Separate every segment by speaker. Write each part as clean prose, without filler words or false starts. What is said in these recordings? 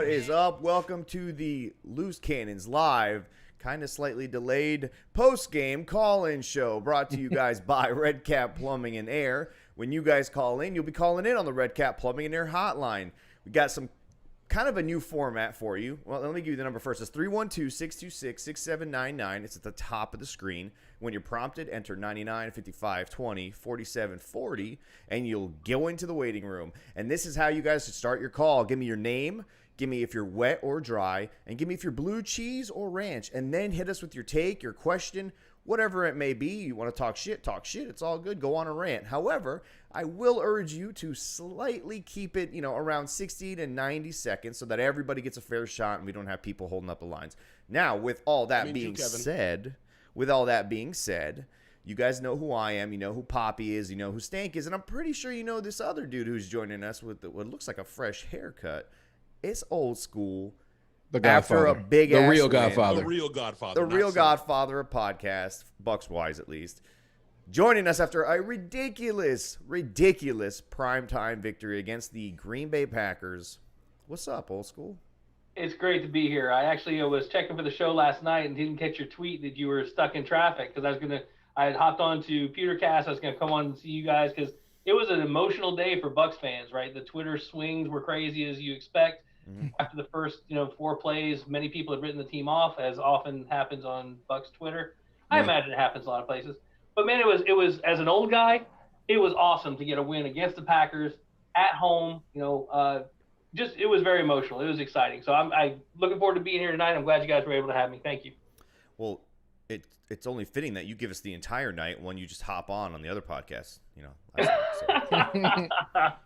Speaker 1: What is up? Welcome to the Loose Cannons live, kind of slightly delayed post-game call-in show brought to you guys by Red Cap Plumbing and Air. When you guys call in, you'll be calling in on the Red Cap Plumbing and Air hotline. We got some kind of a new format for you. Well, let me give you the number first. It's 312-626-6799. It's at the top of the screen. When you're prompted, enter 99, 55, 20, 47, 40, and you'll go into the waiting room. And this is how you guys should start your call. Give me your name. Give me if you're wet or dry, and give me if you're blue cheese or ranch, and then hit us with your take, your question, whatever it may be. You want to talk shit, it's all good, go on a rant. However, I will urge you to slightly keep it, around 60 to 90 seconds so that everybody gets a fair shot and we don't have people holding up the lines. Now, with all that being said, you guys know who I am, you know who Poppy is, you know who Stank is, and I'm pretty sure you know this other dude who's joining us with what looks like a fresh haircut. It's old school.
Speaker 2: The Godfather.
Speaker 1: After a big ass
Speaker 2: real
Speaker 1: win.
Speaker 2: Godfather.
Speaker 3: The real Godfather.
Speaker 1: The real Godfather of podcast, Bucs-wise at least. Joining us after a ridiculous primetime victory against the Green Bay Packers. What's up, old school?
Speaker 4: It's great to be here. I actually was checking for the show last night and didn't catch your tweet that you were stuck in traffic because I had hopped on to Pewtercast. I was going to come on and see you guys because it was an emotional day for Bucs fans, right? The Twitter swings were crazy as you expect. After the first, 4 plays, many people had written the team off, as often happens on Bucs Twitter. I imagine it happens a lot of places. But man, it was as an old guy, it was awesome to get a win against the Packers at home. It was very emotional. It was exciting. So I'm looking forward to being here tonight. I'm glad you guys were able to have me. Thank you.
Speaker 1: Well, it's only fitting that you give us the entire night when you just hop on the other podcast.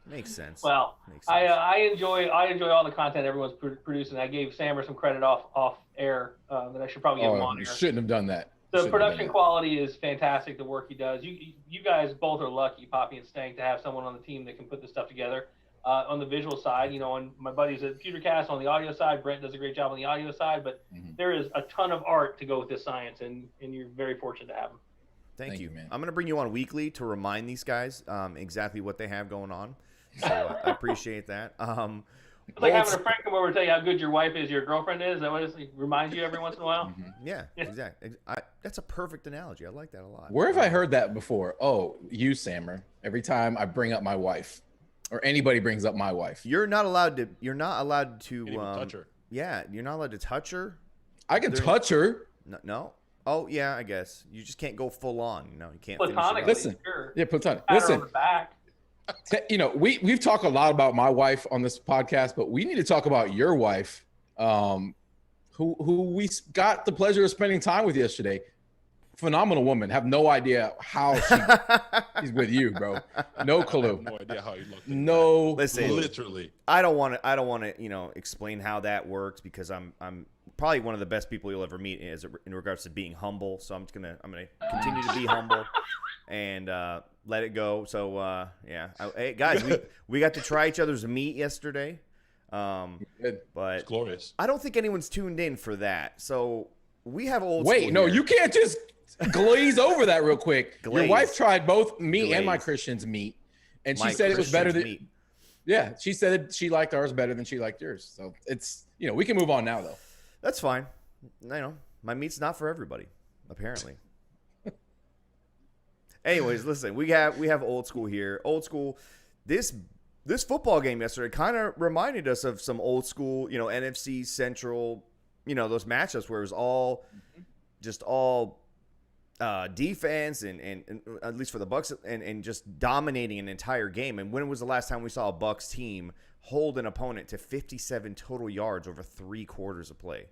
Speaker 1: Makes sense.
Speaker 4: Well,
Speaker 1: Makes sense.
Speaker 4: I enjoy all the content everyone's producing. I gave Sammer some credit off air that I should probably give him on
Speaker 2: You
Speaker 4: air.
Speaker 2: shouldn't have done that.
Speaker 4: The production quality is fantastic. The work he does. You guys both are lucky, Poppy and Stank, to have someone on the team that can put this stuff together. On the visual side, on my buddies at Pewtercast on the audio side, Brent does a great job on the audio side, but there is a ton of art to go with this science, and you're very fortunate to have them.
Speaker 1: Thank you, man. I'm going to bring you on weekly to remind these guys exactly what they have going on. So I appreciate that.
Speaker 4: It's like having a friend come over and tell you how good your wife is, your girlfriend is. That what it reminds you every once in a while?
Speaker 1: Yeah, exactly. That's a perfect analogy. I like that a lot.
Speaker 2: Where have I heard that before? Oh, you, Sammer. Every time I bring up my wife or anybody brings up my wife.
Speaker 1: You're not allowed to
Speaker 3: touch her.
Speaker 1: Yeah, you're not allowed to touch her.
Speaker 2: I can touch her.
Speaker 1: No. Oh, yeah, I guess. You just can't go full on. You can't
Speaker 4: Platonically,
Speaker 2: Listen.
Speaker 4: sure.
Speaker 2: Yeah, platonic.
Speaker 4: Pat her
Speaker 2: Listen.
Speaker 4: on the back.
Speaker 2: We've talked a lot about my wife on this podcast, but we need to talk about your wife, who we got the pleasure of spending time with yesterday. Phenomenal woman. Have no idea how she's with you, bro. No clue.
Speaker 3: I have no idea how you look.
Speaker 2: No.
Speaker 1: Listen,
Speaker 3: Literally.
Speaker 1: I don't want to, explain how that works because I'm probably one of the best people you'll ever meet in regards to being humble. So I'm gonna continue to be humble and let it go. So hey guys, we got to try each other's meat yesterday. But
Speaker 3: It's glorious.
Speaker 1: I don't think anyone's tuned in for that. So we have old.
Speaker 2: Wait, no,
Speaker 1: here.
Speaker 2: you can't just glaze over that real quick.
Speaker 1: Glaze.
Speaker 2: Your wife tried both me and my
Speaker 1: Glaze.
Speaker 2: Christian's meat, and she
Speaker 1: My
Speaker 2: said it was better
Speaker 1: Christian's
Speaker 2: than.
Speaker 1: meat.
Speaker 2: Yeah, she said she liked ours better than she liked yours. So it's we can move on now though.
Speaker 1: That's fine. My meat's not for everybody, apparently. Anyways, listen, we have old school here. Old school. This football game yesterday kind of reminded us of some old school, NFC Central, those matchups where it was all defense and at least for the Bucs and just dominating an entire game. And when was the last time we saw a Bucs team hold an opponent to 57 total yards over 3 quarters of play?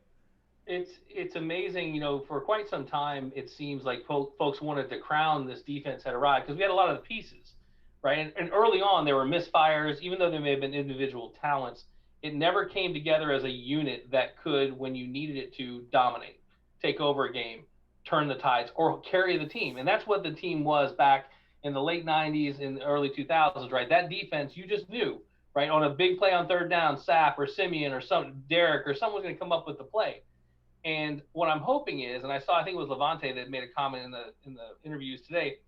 Speaker 4: It's amazing, for quite some time, it seems like folks wanted to crown this defense had arrived because we had a lot of the pieces, right? And early on, there were misfires, even though there may have been individual talents. It never came together as a unit that could, when you needed it to, dominate, take over a game, turn the tides, or carry the team. And that's what the team was back in the late 90s and early 2000s, right? That defense, you just knew, right? On a big play on third down, Sapp or Simeon or Derek or someone's going to come up with the play. And what I'm hoping is, and I think it was Levante that made a comment in the interviews today,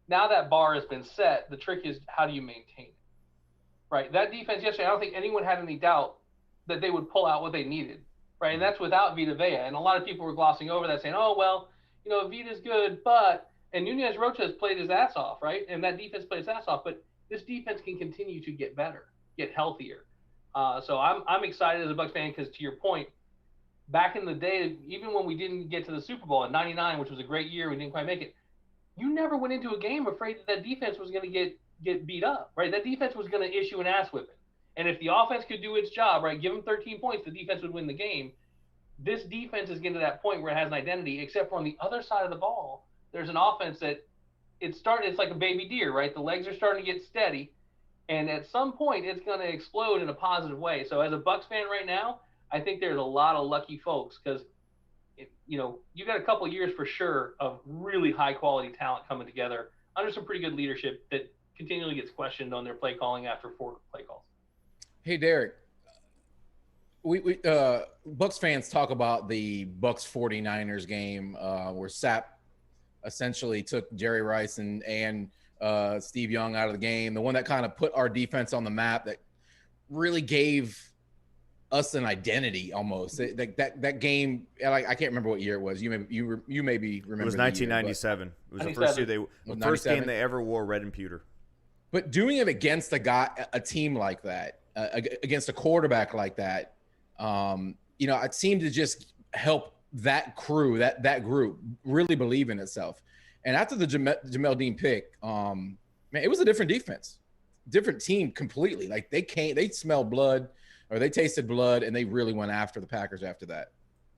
Speaker 4: now that bar has been set, the trick is how do you maintain it, right? That defense yesterday, I don't think anyone had any doubt that they would pull out what they needed, right? And that's without Vita Vea. And a lot of people were glossing over that, saying, oh, well, Vita's good, but – and Nunez Rocha played his ass off, right? And that defense played his ass off. But this defense can continue to get better, get healthier. So I'm excited as a Bucs fan because, to your point, back in the day, even when we didn't get to the Super Bowl in '99, which was a great year, we didn't quite make it. You never went into a game afraid that defense was going to get beat up, right? That defense was going to issue an ass whipping. And if the offense could do its job, right, give them 13 points, the defense would win the game. This defense is getting to that point where it has an identity, except for on the other side of the ball, there's an offense that it's like a baby deer, right? The legs are starting to get steady, and at some point it's going to explode in a positive way. So as a Bucs fan right now, I think there's a lot of lucky folks because, you got a couple of years for sure of really high quality talent coming together under some pretty good leadership that continually gets questioned on their play calling after 4 play calls.
Speaker 2: Hey, Derek, we Bucs fans talk about the Bucs 49ers game where Sapp essentially took Jerry Rice and Steve Young out of the game, the one that kind of put our defense on the map, that really gave us an identity almost. That game, like, I can't remember what year it was. You maybe remember. It
Speaker 1: was 1997. It was the first year the first game they ever wore red and pewter.
Speaker 2: But doing it against a team like that, against a quarterback like that, it seemed to just help that crew, that group really believe in itself. And after the Jamel Dean pick, man, it was a different defense, different team completely. Like they smelled blood, or they tasted blood, and they really went after the Packers after that.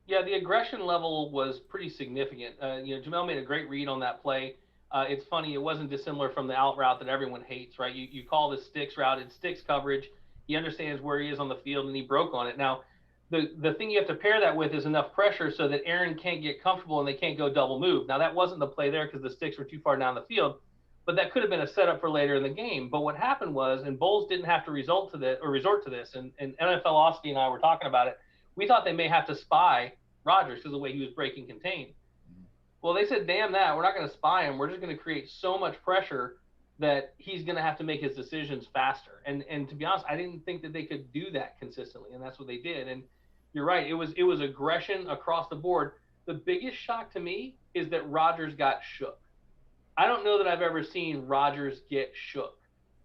Speaker 4: Yeah, the aggression level was pretty significant. Jamel made a great read on that play. It's funny, it wasn't dissimilar from the out route that everyone hates, right? You call the sticks route, it's sticks coverage. He understands where he is on the field, and he broke on it. Now, the thing you have to pair that with is enough pressure so that Aaron can't get comfortable and they can't go double move. Now, that wasn't the play there because the sticks were too far down the field, but that could have been a setup for later in the game. But what happened was, and Bowles didn't have to resort to this, and NFL Austin and I were talking about it, we thought they may have to spy Rodgers because of the way he was breaking contain. Well, they said, damn that, we're not going to spy him. We're just going to create so much pressure that he's going to have to make his decisions faster. And to be honest, I didn't think that they could do that consistently, and that's what they did. And you're right, it was aggression across the board. The biggest shock to me is that Rodgers got shook. I don't know that I've ever seen Rodgers get shook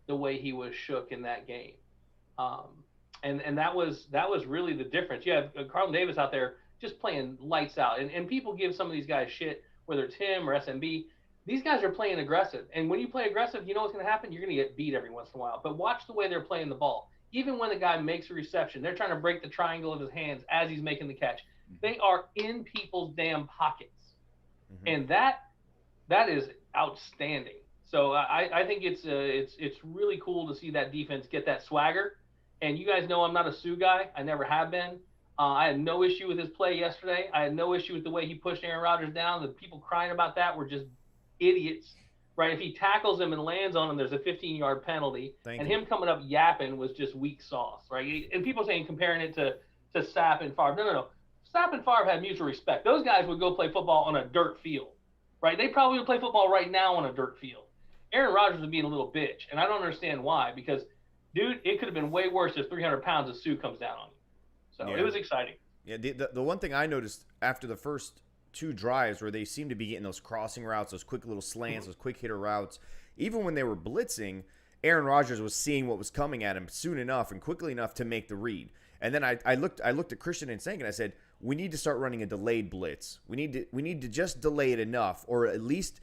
Speaker 4: the way he was shook in that game. And that was really the difference. You have Carlton Davis out there just playing lights out. And people give some of these guys shit, whether it's him or SMB. These guys are playing aggressive. And when you play aggressive, you know what's going to happen? You're going to get beat every once in a while. But watch the way they're playing the ball. Even when the guy makes a reception, they're trying to break the triangle of his hands as he's making the catch. They are in people's damn pockets. And that is outstanding. So I think it's really cool to see that defense get that swagger. And you guys know I'm not a Sue guy. I never have been. I had no issue with his play yesterday. I had no issue with the way he pushed Aaron Rodgers down. The people crying about that were just idiots, right? If he tackles him and lands on him, there's a 15-yard penalty. Him coming up yapping was just weak sauce, right? And people saying comparing it to Sapp and Favre. No. Sapp and Favre had mutual respect. Those guys would go play football on a dirt field, right? They probably would play football right now on a dirt field. Aaron Rodgers was being a little bitch, and I don't understand why, because, dude, it could have been way worse if 300 pounds of Sue comes down on you. So It was exciting.
Speaker 1: Yeah, the one thing I noticed after the first 2 drives where they seemed to be getting those crossing routes, those quick little slants, those quick hitter routes, even when they were blitzing, Aaron Rodgers was seeing what was coming at him soon enough and quickly enough to make the read. And then I looked at Christian and Sank and I said, we need to start running a delayed blitz. We need to just delay it enough, or at least,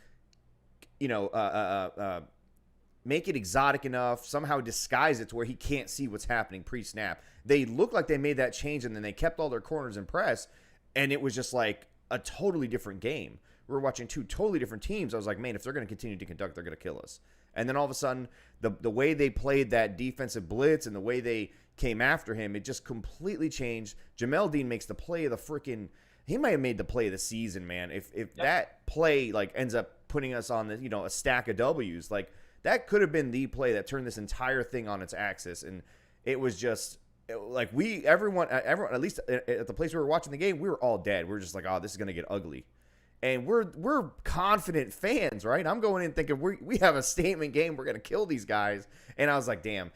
Speaker 1: make it exotic enough, somehow disguise it to where he can't see what's happening pre-snap. They looked like they made that change, and then they kept all their corners in press, and it was just like a totally different game. We were watching 2 totally different teams. I was like, man, if they're going to continue to conduct, they're going to kill us. And then all of a sudden, the way they played that defensive blitz and the way they came after him, it just completely changed. Jamel Dean makes the play of the freaking – he might have made the play of the season, man. If that play like ends up putting us on the, a stack of W's, like that could have been the play that turned this entire thing on its axis. And it was just like everyone, at least at the place we were watching the game, we were all dead. We were just like, oh, this is going to get ugly. And we're confident fans, right? I'm going in thinking we have a statement game. We're going to kill these guys. And I was like, damn,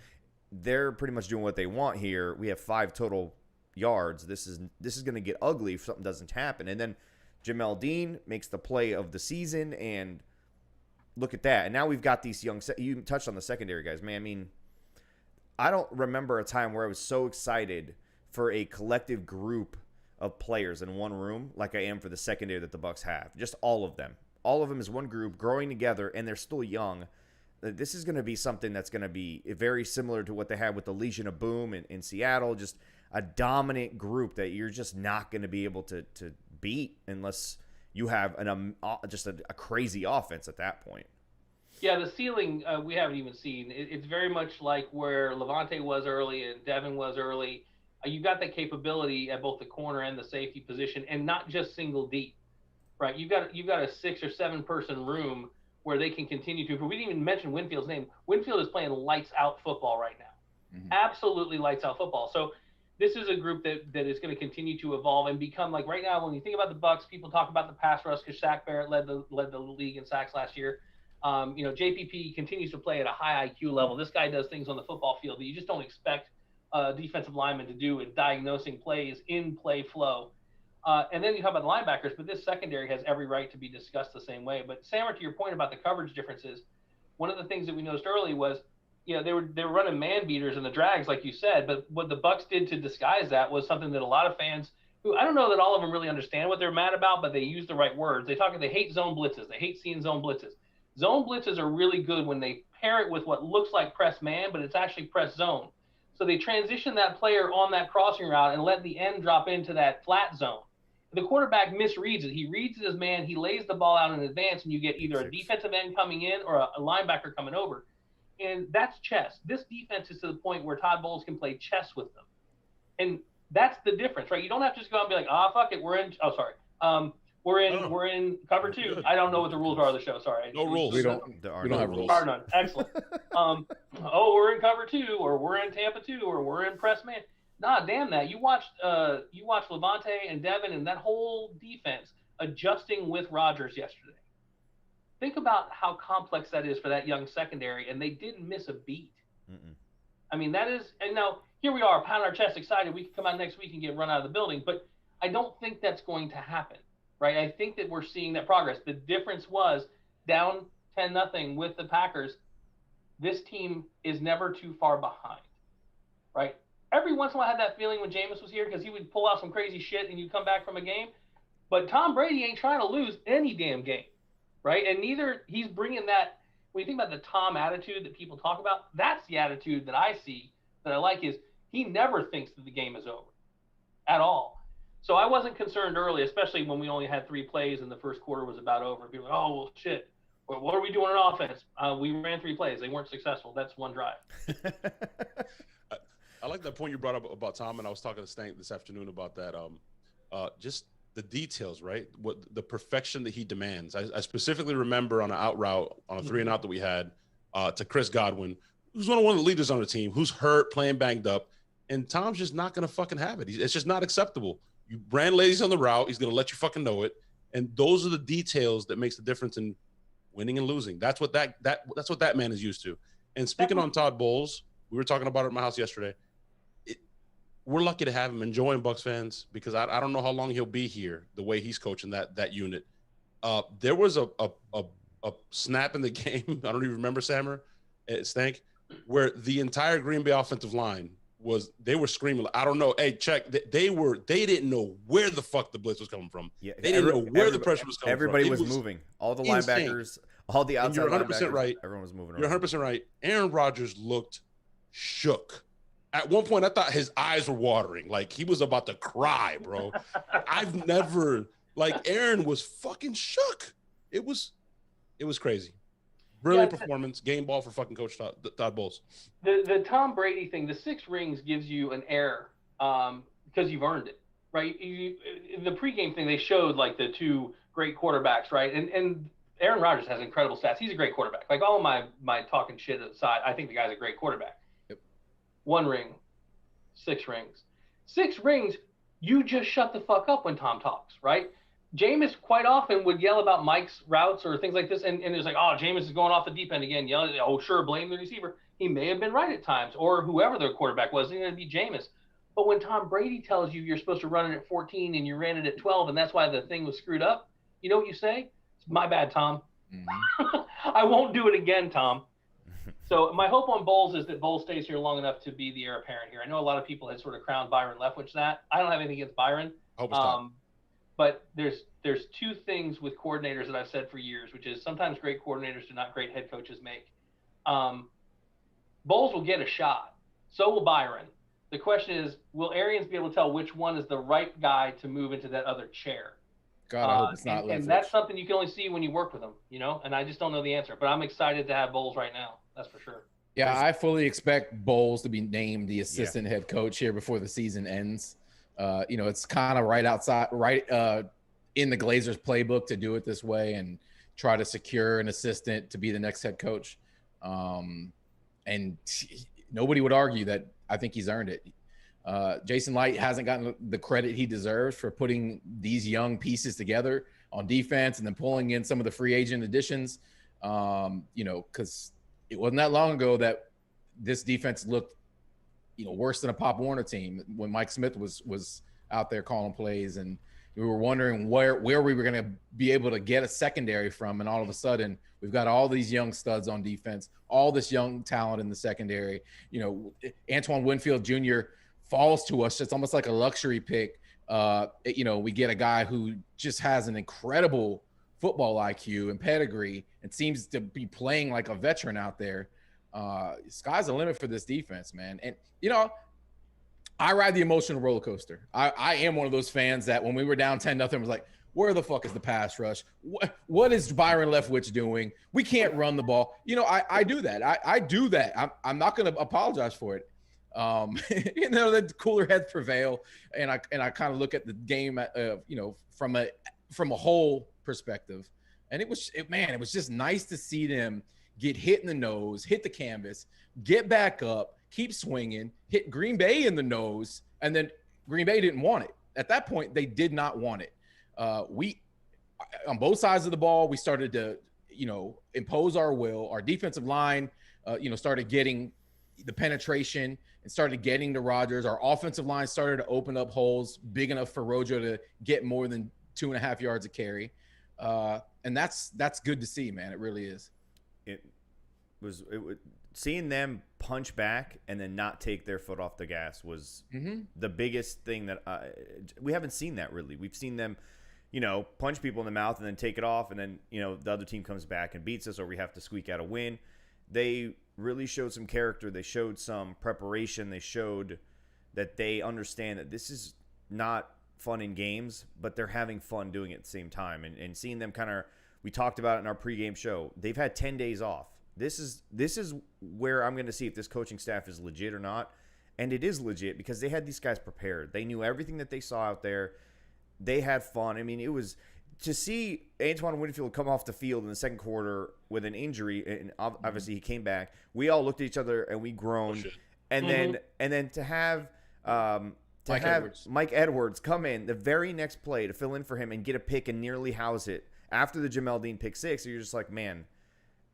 Speaker 1: they're pretty much doing what they want here. We have 5 total yards. This is going to get ugly if something doesn't happen. And then Jamel Dean makes the play of the season, and look at that. And now we've got these young – you touched on the secondary guys, man. I mean, I don't remember a time where I was so excited for a collective group of players in one room like I am for the secondary that the Bucs have. Just all of them. All of them is one group growing together, and they're still young. This is going to be something that's going to be very similar to what they had with the Legion of Boom in Seattle, just a dominant group that you're just not going to be able to beat unless you have just a crazy offense at that point.
Speaker 4: Yeah, the ceiling we haven't even seen. It's very much like where Levante was early and Devin was early. You got that capability at both the corner and the safety position, and not just single deep, right? You've got a 6 or 7 person room where they can continue to improve. We didn't even mention Winfield's name. Winfield is playing lights out football right now. Mm-hmm. Absolutely lights out football. So this is a group that is going to continue to evolve and become, like, right now, when you think about the Bucs, people talk about the pass rush because Shaq Barrett led the league in sacks last year. JPP continues to play at a high IQ level. This guy does things on the football field that you just don't expect defensive linemen to do in diagnosing plays in play flow. And then you talk about the linebackers, but this secondary has every right to be discussed the same way. But Sammer, to your point about the coverage differences, one of the things that we noticed early was, they were running man beaters and the drags, like you said. But what the Bucs did to disguise that was something that a lot of fans, who I don't know that all of them really understand what they're mad about, but they use the right words. They hate zone blitzes. They hate seeing zone blitzes. Zone blitzes are really good when they pair it with what looks like press man, but it's actually press zone. So they transition that player on that crossing route and let the end drop into that flat zone. The quarterback misreads it. He reads it as man. He lays the ball out in advance, and you get either a defensive end coming in or a linebacker coming over. And that's chess. This defense is to the point where Todd Bowles can play chess with them. And that's the difference, right? You don't have to just go out and be like, fuck it, we're in. Oh, sorry. We're in cover 2. I don't know what the rules are of the show. Sorry.
Speaker 3: No rules.
Speaker 2: We don't have rules.
Speaker 4: Are none. Excellent. We're in cover 2, or we're in Tampa 2, or we're in press man. Nah, damn that. You watched Levante and Devin and that whole defense adjusting with Rodgers yesterday. Think about how complex that is for that young secondary, and they didn't miss a beat. Mm-mm. I mean, that is – and now here we are, pounding our chest, excited. We can come out next week and get run out of the building. But I don't think that's going to happen, right? I think that we're seeing that progress. The difference was down 10-0 with the Packers. This team is never too far behind, right? Every once in a while I had that feeling when Jameis was here because he would pull out some crazy shit and you'd come back from a game. But Tom Brady ain't trying to lose any damn game, right? And neither he's bringing that – when you think about the Tom attitude that people talk about, that's the attitude that I see that I like is he never thinks that the game is over at all. So I wasn't concerned early, especially when we only had 3 plays and the first quarter was about over. People were like, oh, well, shit. What are we doing on offense? We ran 3 plays. They weren't successful. That's one drive.
Speaker 3: I like that point you brought up about Tom, and I was talking to Stank this afternoon about that. Just the details, right? What the perfection that he demands. I specifically remember on an out route, on a 3-and-out that we had to Chris Godwin, who's one of the leaders on the team, who's hurt, playing banged up, and Tom's just not going to fucking have it. It's just not acceptable. You ran ladies on the route. He's going to let you fucking know it, and those are the details that makes the difference in winning and losing. That's what that's what that man is used to. And speaking on Todd Bowles, we were talking about it at my house yesterday. We're lucky to have him. Enjoying Bucs fans, because I don't know how long he'll be here. The way he's coaching that unit, there was a snap in the game. I don't even remember Sammer, Stank, where the entire Green Bay offensive line they were screaming. I don't know. Hey, check. They didn't know where the fuck the blitz was coming from. Yeah, they didn't know where the pressure was coming from.
Speaker 1: Everybody was moving. All the insane linebackers, all the outside.
Speaker 3: And you're 100% right.
Speaker 1: Everyone was moving.
Speaker 3: You're 100% right. Aaron Rodgers looked shook. At one point, I thought his eyes were watering. Like, he was about to cry, bro. I've never – like, Aaron was fucking shook. It was crazy. Brilliant performance. Game ball for fucking Coach Todd Bowles.
Speaker 4: The Tom Brady thing, the 6 rings gives you an air because you've earned it, right? The pregame thing, they showed, like, the 2 great quarterbacks, right? And Aaron Rodgers has incredible stats. He's a great quarterback. Like, all of my talking shit aside, I think the guy's a great quarterback. 1 ring, 6 rings. 6 rings, you just shut the fuck up when Tom talks, right? Jameis quite often would yell about Mike's routes or things like this, and it's like, oh, Jameis is going off the deep end again, yelling, oh, sure, blame the receiver. he may have been right at times, or whoever their quarterback was, it's going to be Jameis. But when Tom Brady tells you you're supposed to run it at 14 and you ran it at 12, and that's why the thing was screwed up, you know what you say? It's my bad, Tom. Mm-hmm. I won't do it again, Tom. So my hope on Bowles is that Bowles stays here long enough to be the heir apparent here. I know a lot of people had sort of crowned Byron Leftwich that. I don't have anything against Byron. But there's two things with coordinators that I've said for years, which is sometimes great coordinators do not great head coaches make. Bowles will get a shot. So will Byron. The question is, will Arians be able to tell which one is the right guy to move into that other chair?
Speaker 2: God, I hope it's not Leftwich.
Speaker 4: And that's something you can only see when you work with them, you know? And I just don't know the answer. But I'm excited to have Bowles right now. That's for sure.
Speaker 2: Yeah, I fully expect Bowles to be named the assistant head coach here before the season ends. You know, it's kind of right in the Glazers playbook to do it this way and try to secure an assistant to be the next head coach. And nobody would argue that I think he's earned it. Jason Light hasn't gotten the credit he deserves for putting these young pieces together on defense and then pulling in some of the free agent additions. You know, because it wasn't that long ago that this defense looked, you know, worse than a Pop Warner team when Mike Smith was out there calling plays, and we were wondering where we were going to be able to get a secondary from. And all of a sudden we've got all these young studs on defense, all this young talent in the secondary. You know, Antoine Winfield Jr. falls to us. It's almost like a luxury pick. You know, we get a guy who just has an incredible football IQ and pedigree and seems to be playing like a veteran out there. Sky's the limit for this defense, man. And, you know, I ride the emotional roller coaster. I am one of those fans that when we were down 10-0 was like, where the fuck is the pass rush? What is Byron Leftwich doing? We can't run the ball. You know, I do that. I do that. I'm not going to apologize for it. You know, the cooler heads prevail. And I kind of look at the game, you know, from a whole perspective. And it was just nice to see them get hit in the nose, hit the canvas, get back up, keep swinging, hit Green Bay in the nose, and then Green Bay didn't want it. At that point, they did not want it. We, on both sides of the ball, we started to, you know, impose our will. Our defensive line, you know, started getting the penetration and started getting to Rodgers. Our offensive line started to open up holes big enough for Rojo to get more than 2.5 yards a carry. And that's good to see, man. It really is.
Speaker 1: It was seeing them punch back and then not take their foot off the gas was the biggest thing that we haven't seen that really. We've seen them, you know, punch people in the mouth and then take it off, and then, you know, the other team comes back and beats us, or we have to squeak out a win. They really showed some character. They showed some preparation. They showed that they understand that this is not fun in games, but they're having fun doing it at the same time. And seeing them kind of, we talked about it in our pregame show, they've had 10 days off. This is where I'm going to see if this coaching staff is legit or not. And it is legit because they had these guys prepared. They knew everything that they saw out there. They had fun. I mean, it was to see Antoine Winfield come off the field in the second quarter with an injury, and obviously he came back. We all looked at each other and we groaned. And then to have Mike Edwards come in the very next play to fill in for him and get a pick and nearly house it after the Jamel Dean pick six, you're just like, man,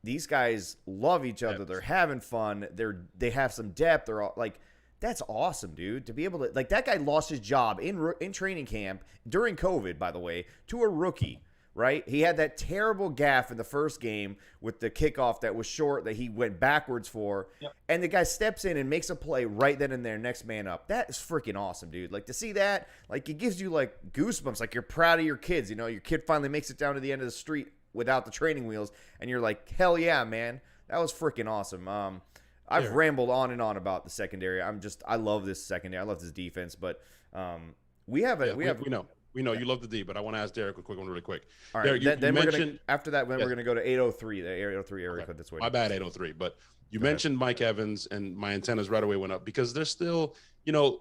Speaker 1: these guys love each other. They're having fun. They have some depth. They're all like, that's awesome, dude. To be able to, like, that guy lost his job in training camp during COVID, by the way, to a rookie, right? He had that terrible gaffe in the first game with the kickoff that was short that he went backwards for. Yep. And the guy steps in and makes a play right then and there, next man up. That is freaking awesome, dude. Like, to see that, like, it gives you, like, goosebumps. Like, you're proud of your kids. You know, your kid finally makes it down to the end of the street without the training wheels, and you're like, hell yeah, man. That was freaking awesome. I've rambled on and on about the secondary. I love this secondary. I love this defense, but we know
Speaker 3: you love the D, but I want to ask Derek a quick one really quick.
Speaker 1: All right,
Speaker 3: Derek,
Speaker 1: then we're going to go to 803, the 803 area code that's waiting.
Speaker 3: My bad, 803. But you mentioned Mike Evans, and my antennas right away went up because there's still, you know,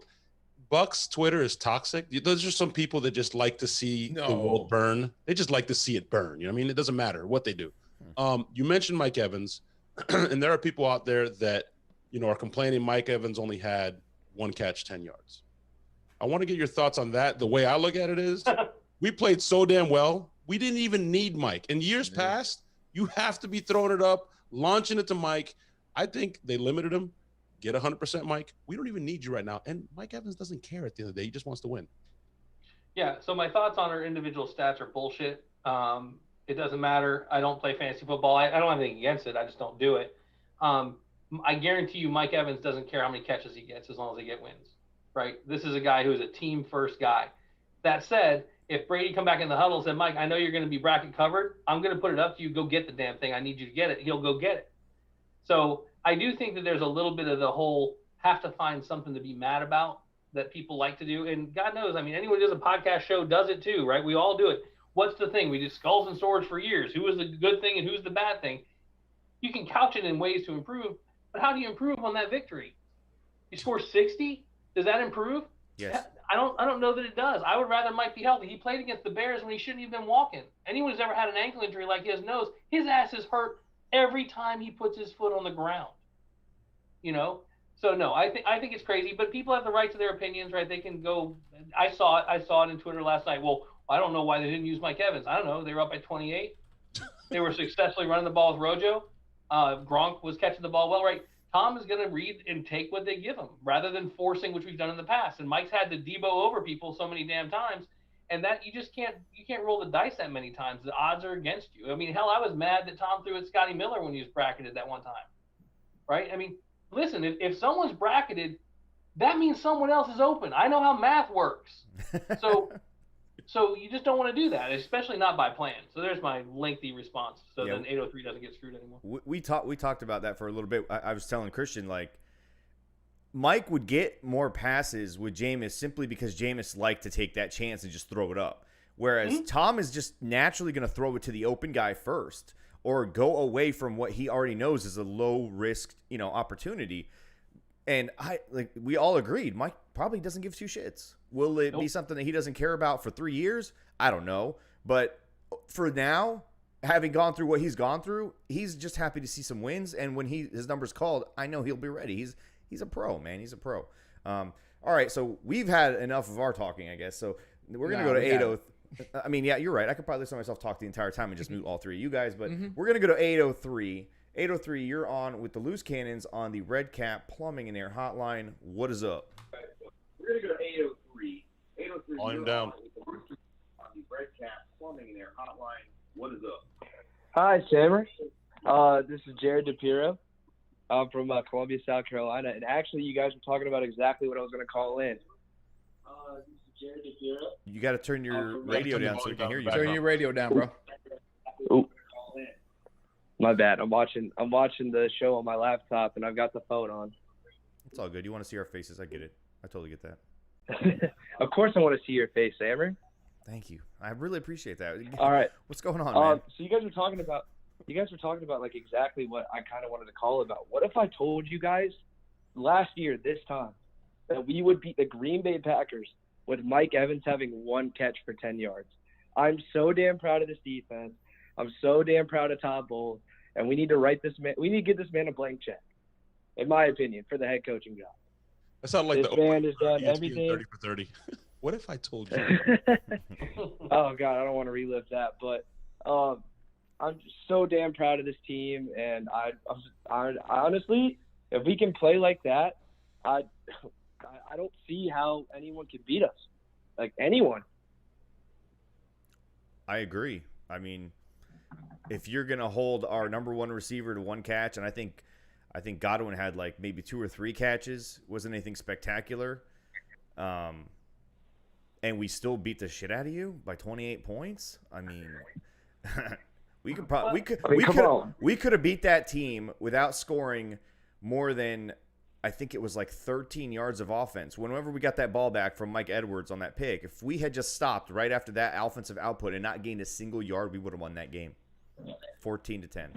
Speaker 3: Bucs Twitter is toxic. Those are some people that just like to see the world burn. They just like to see it burn. You know what I mean? It doesn't matter what they do. You mentioned Mike Evans. And there are people out there that, you know, are complaining Mike Evans only had 1 catch, 10 yards. I want to get your thoughts on that. The way I look at it is we played so damn well. We didn't even need Mike. In years past, you have to be throwing it up, launching it to Mike. I think they limited him. Get 100%, Mike. We don't even need you right now. And Mike Evans doesn't care at the end of the day. He just wants to win.
Speaker 4: Yeah, so my thoughts on our individual stats are bullshit. It doesn't matter. I don't play fantasy football. I don't have anything against it. I just don't do it. I guarantee you Mike Evans doesn't care how many catches he gets as long as they get wins, right? This is a guy who is a team-first guy. That said, if Brady come back in the huddle and said, Mike, I know you're going to be bracket covered. I'm going to put it up to you. Go get the damn thing. I need you to get it. He'll go get it. So I do think that there's a little bit of the whole have to find something to be mad about that people like to do. And God knows, I mean, anyone who does a podcast show does it too, right? We all do it. What's the thing? We did skulls and swords for years. Who is the good thing and who's the bad thing? You can couch it in ways to improve, but how do you improve on that victory? You score 60? Does that improve?
Speaker 1: Yes.
Speaker 4: I don't know that it does. I would rather Mike be healthy. He played against the Bears when he shouldn't have been walking. Anyone who's ever had an ankle injury like his knows his ass is hurt every time he puts his foot on the ground. You know? So no, I think it's crazy, but people have the right to their opinions, right? They can go. I saw it in Twitter last night. Well, I don't know why they didn't use Mike Evans. I don't know. They were up by 28. They were successfully running the ball with Rojo. Gronk was catching the ball well, right? Tom is going to read and take what they give him rather than forcing, which we've done in the past. And Mike's had to Debo over people so many damn times, and that you can't roll the dice that many times. The odds are against you. I mean, hell, I was mad that Tom threw at Scotty Miller when he was bracketed that one time, right? I mean, listen, if someone's bracketed, that means someone else is open. I know how math works. So you just don't want to do that, especially not by plan. So there's my lengthy response. So then 803 doesn't get screwed anymore.
Speaker 1: We talked about that for a little bit. I was telling Christian, like, Mike would get more passes with Jameis simply because Jameis liked to take that chance and just throw it up. Whereas Tom is just naturally going to throw it to the open guy first or go away from what he already knows is a low risk, opportunity. And we all agreed, Mike probably doesn't give two shits. Will it be something that he doesn't care about for 3 years? I don't know. But for now, having gone through what he's gone through, he's just happy to see some wins. And when his number's called, I know he'll be ready. He's a pro, man. He's a pro. All right, so we've had enough of our talking, I guess. So we're going to go to 803. I mean, yeah, you're right. I could probably listen to myself talk the entire time and just mute all three of you guys. But we're going to go to 803. 803, you're on with the Loose Cannons on the Red Cap Plumbing and Air Hotline. What is up?
Speaker 5: We're going to go to 803. 803,
Speaker 3: I'm down.
Speaker 5: On the Red Cap Plumbing and Air Hotline. What is up?
Speaker 6: Hi, Sammer. This is Jared DePiro. I'm from Columbia, South Carolina. And actually, you guys were talking about exactly what I was going to call in. This is Jared DePiro.
Speaker 1: You got to turn your radio down so we can hear you.
Speaker 2: Turn your radio down, bro.
Speaker 6: Ooh. My bad. I'm watching the show on my laptop, and I've got the phone on.
Speaker 1: It's all good. You want to see our faces. I get it. I totally get that.
Speaker 6: Of course I want to see your face, Sammer.
Speaker 1: Thank you. I really appreciate that.
Speaker 6: All right.
Speaker 1: What's going on, man?
Speaker 6: So you guys were talking about like exactly what I kind of wanted to call about. What if I told you guys last year this time that we would beat the Green Bay Packers with Mike Evans having one catch for 10 yards? I'm so damn proud of this defense. I'm so damn proud of Todd Bowles, and we need to write this man. We need to give this man a blank check, in my opinion, for the head coaching job.
Speaker 3: That sounded like
Speaker 6: this man has done everything.
Speaker 3: 30 for 30. What if I told you?
Speaker 6: Oh God, I don't want to relive that, but I'm just so damn proud of this team, and I honestly, if we can play like that, I don't see how anyone can beat us, like anyone.
Speaker 1: I agree. I mean, if you're going to hold our number one receiver to one catch, and I think Godwin had like maybe 2 or 3 catches, wasn't anything spectacular. And we still beat the shit out of you by 28 points. I mean, we could have beat that team without scoring more than, I think it was like 13 yards of offense. Whenever we got that ball back from Mike Edwards on that pick, if we had just stopped right after that offensive output and not gained a single yard, we would have won that game. 14-10.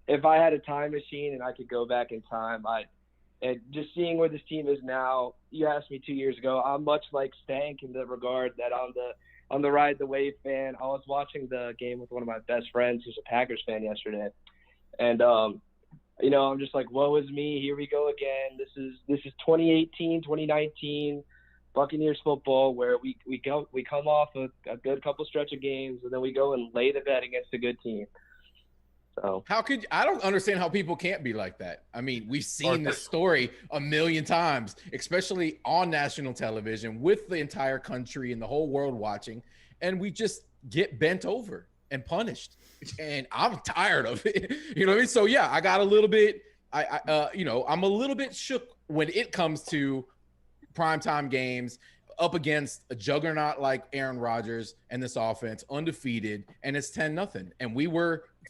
Speaker 6: If I had a time machine and I could go back in time, and just seeing where this team is now, you asked me 2 years ago, I'm much like Stank in the regard that I'm the Ride the Wave fan. I was watching the game with one of my best friends who's a Packers fan yesterday. And, I'm just like, woe is me. Here we go again. This is 2018, 2019 Buccaneers football where we come off a good couple stretch of games and then we go and lay the bet against a good team. So
Speaker 2: I don't understand how people can't be like that. I mean, we've seen this story a million times, especially on national television with the entire country and the whole world watching, and we just get bent over and punished. And I'm tired of it. You know what I mean? So yeah, I got a little bit, I'm a little bit shook when it comes to primetime games up against a juggernaut like Aaron Rodgers and this offense, undefeated, and it's 10-0. And we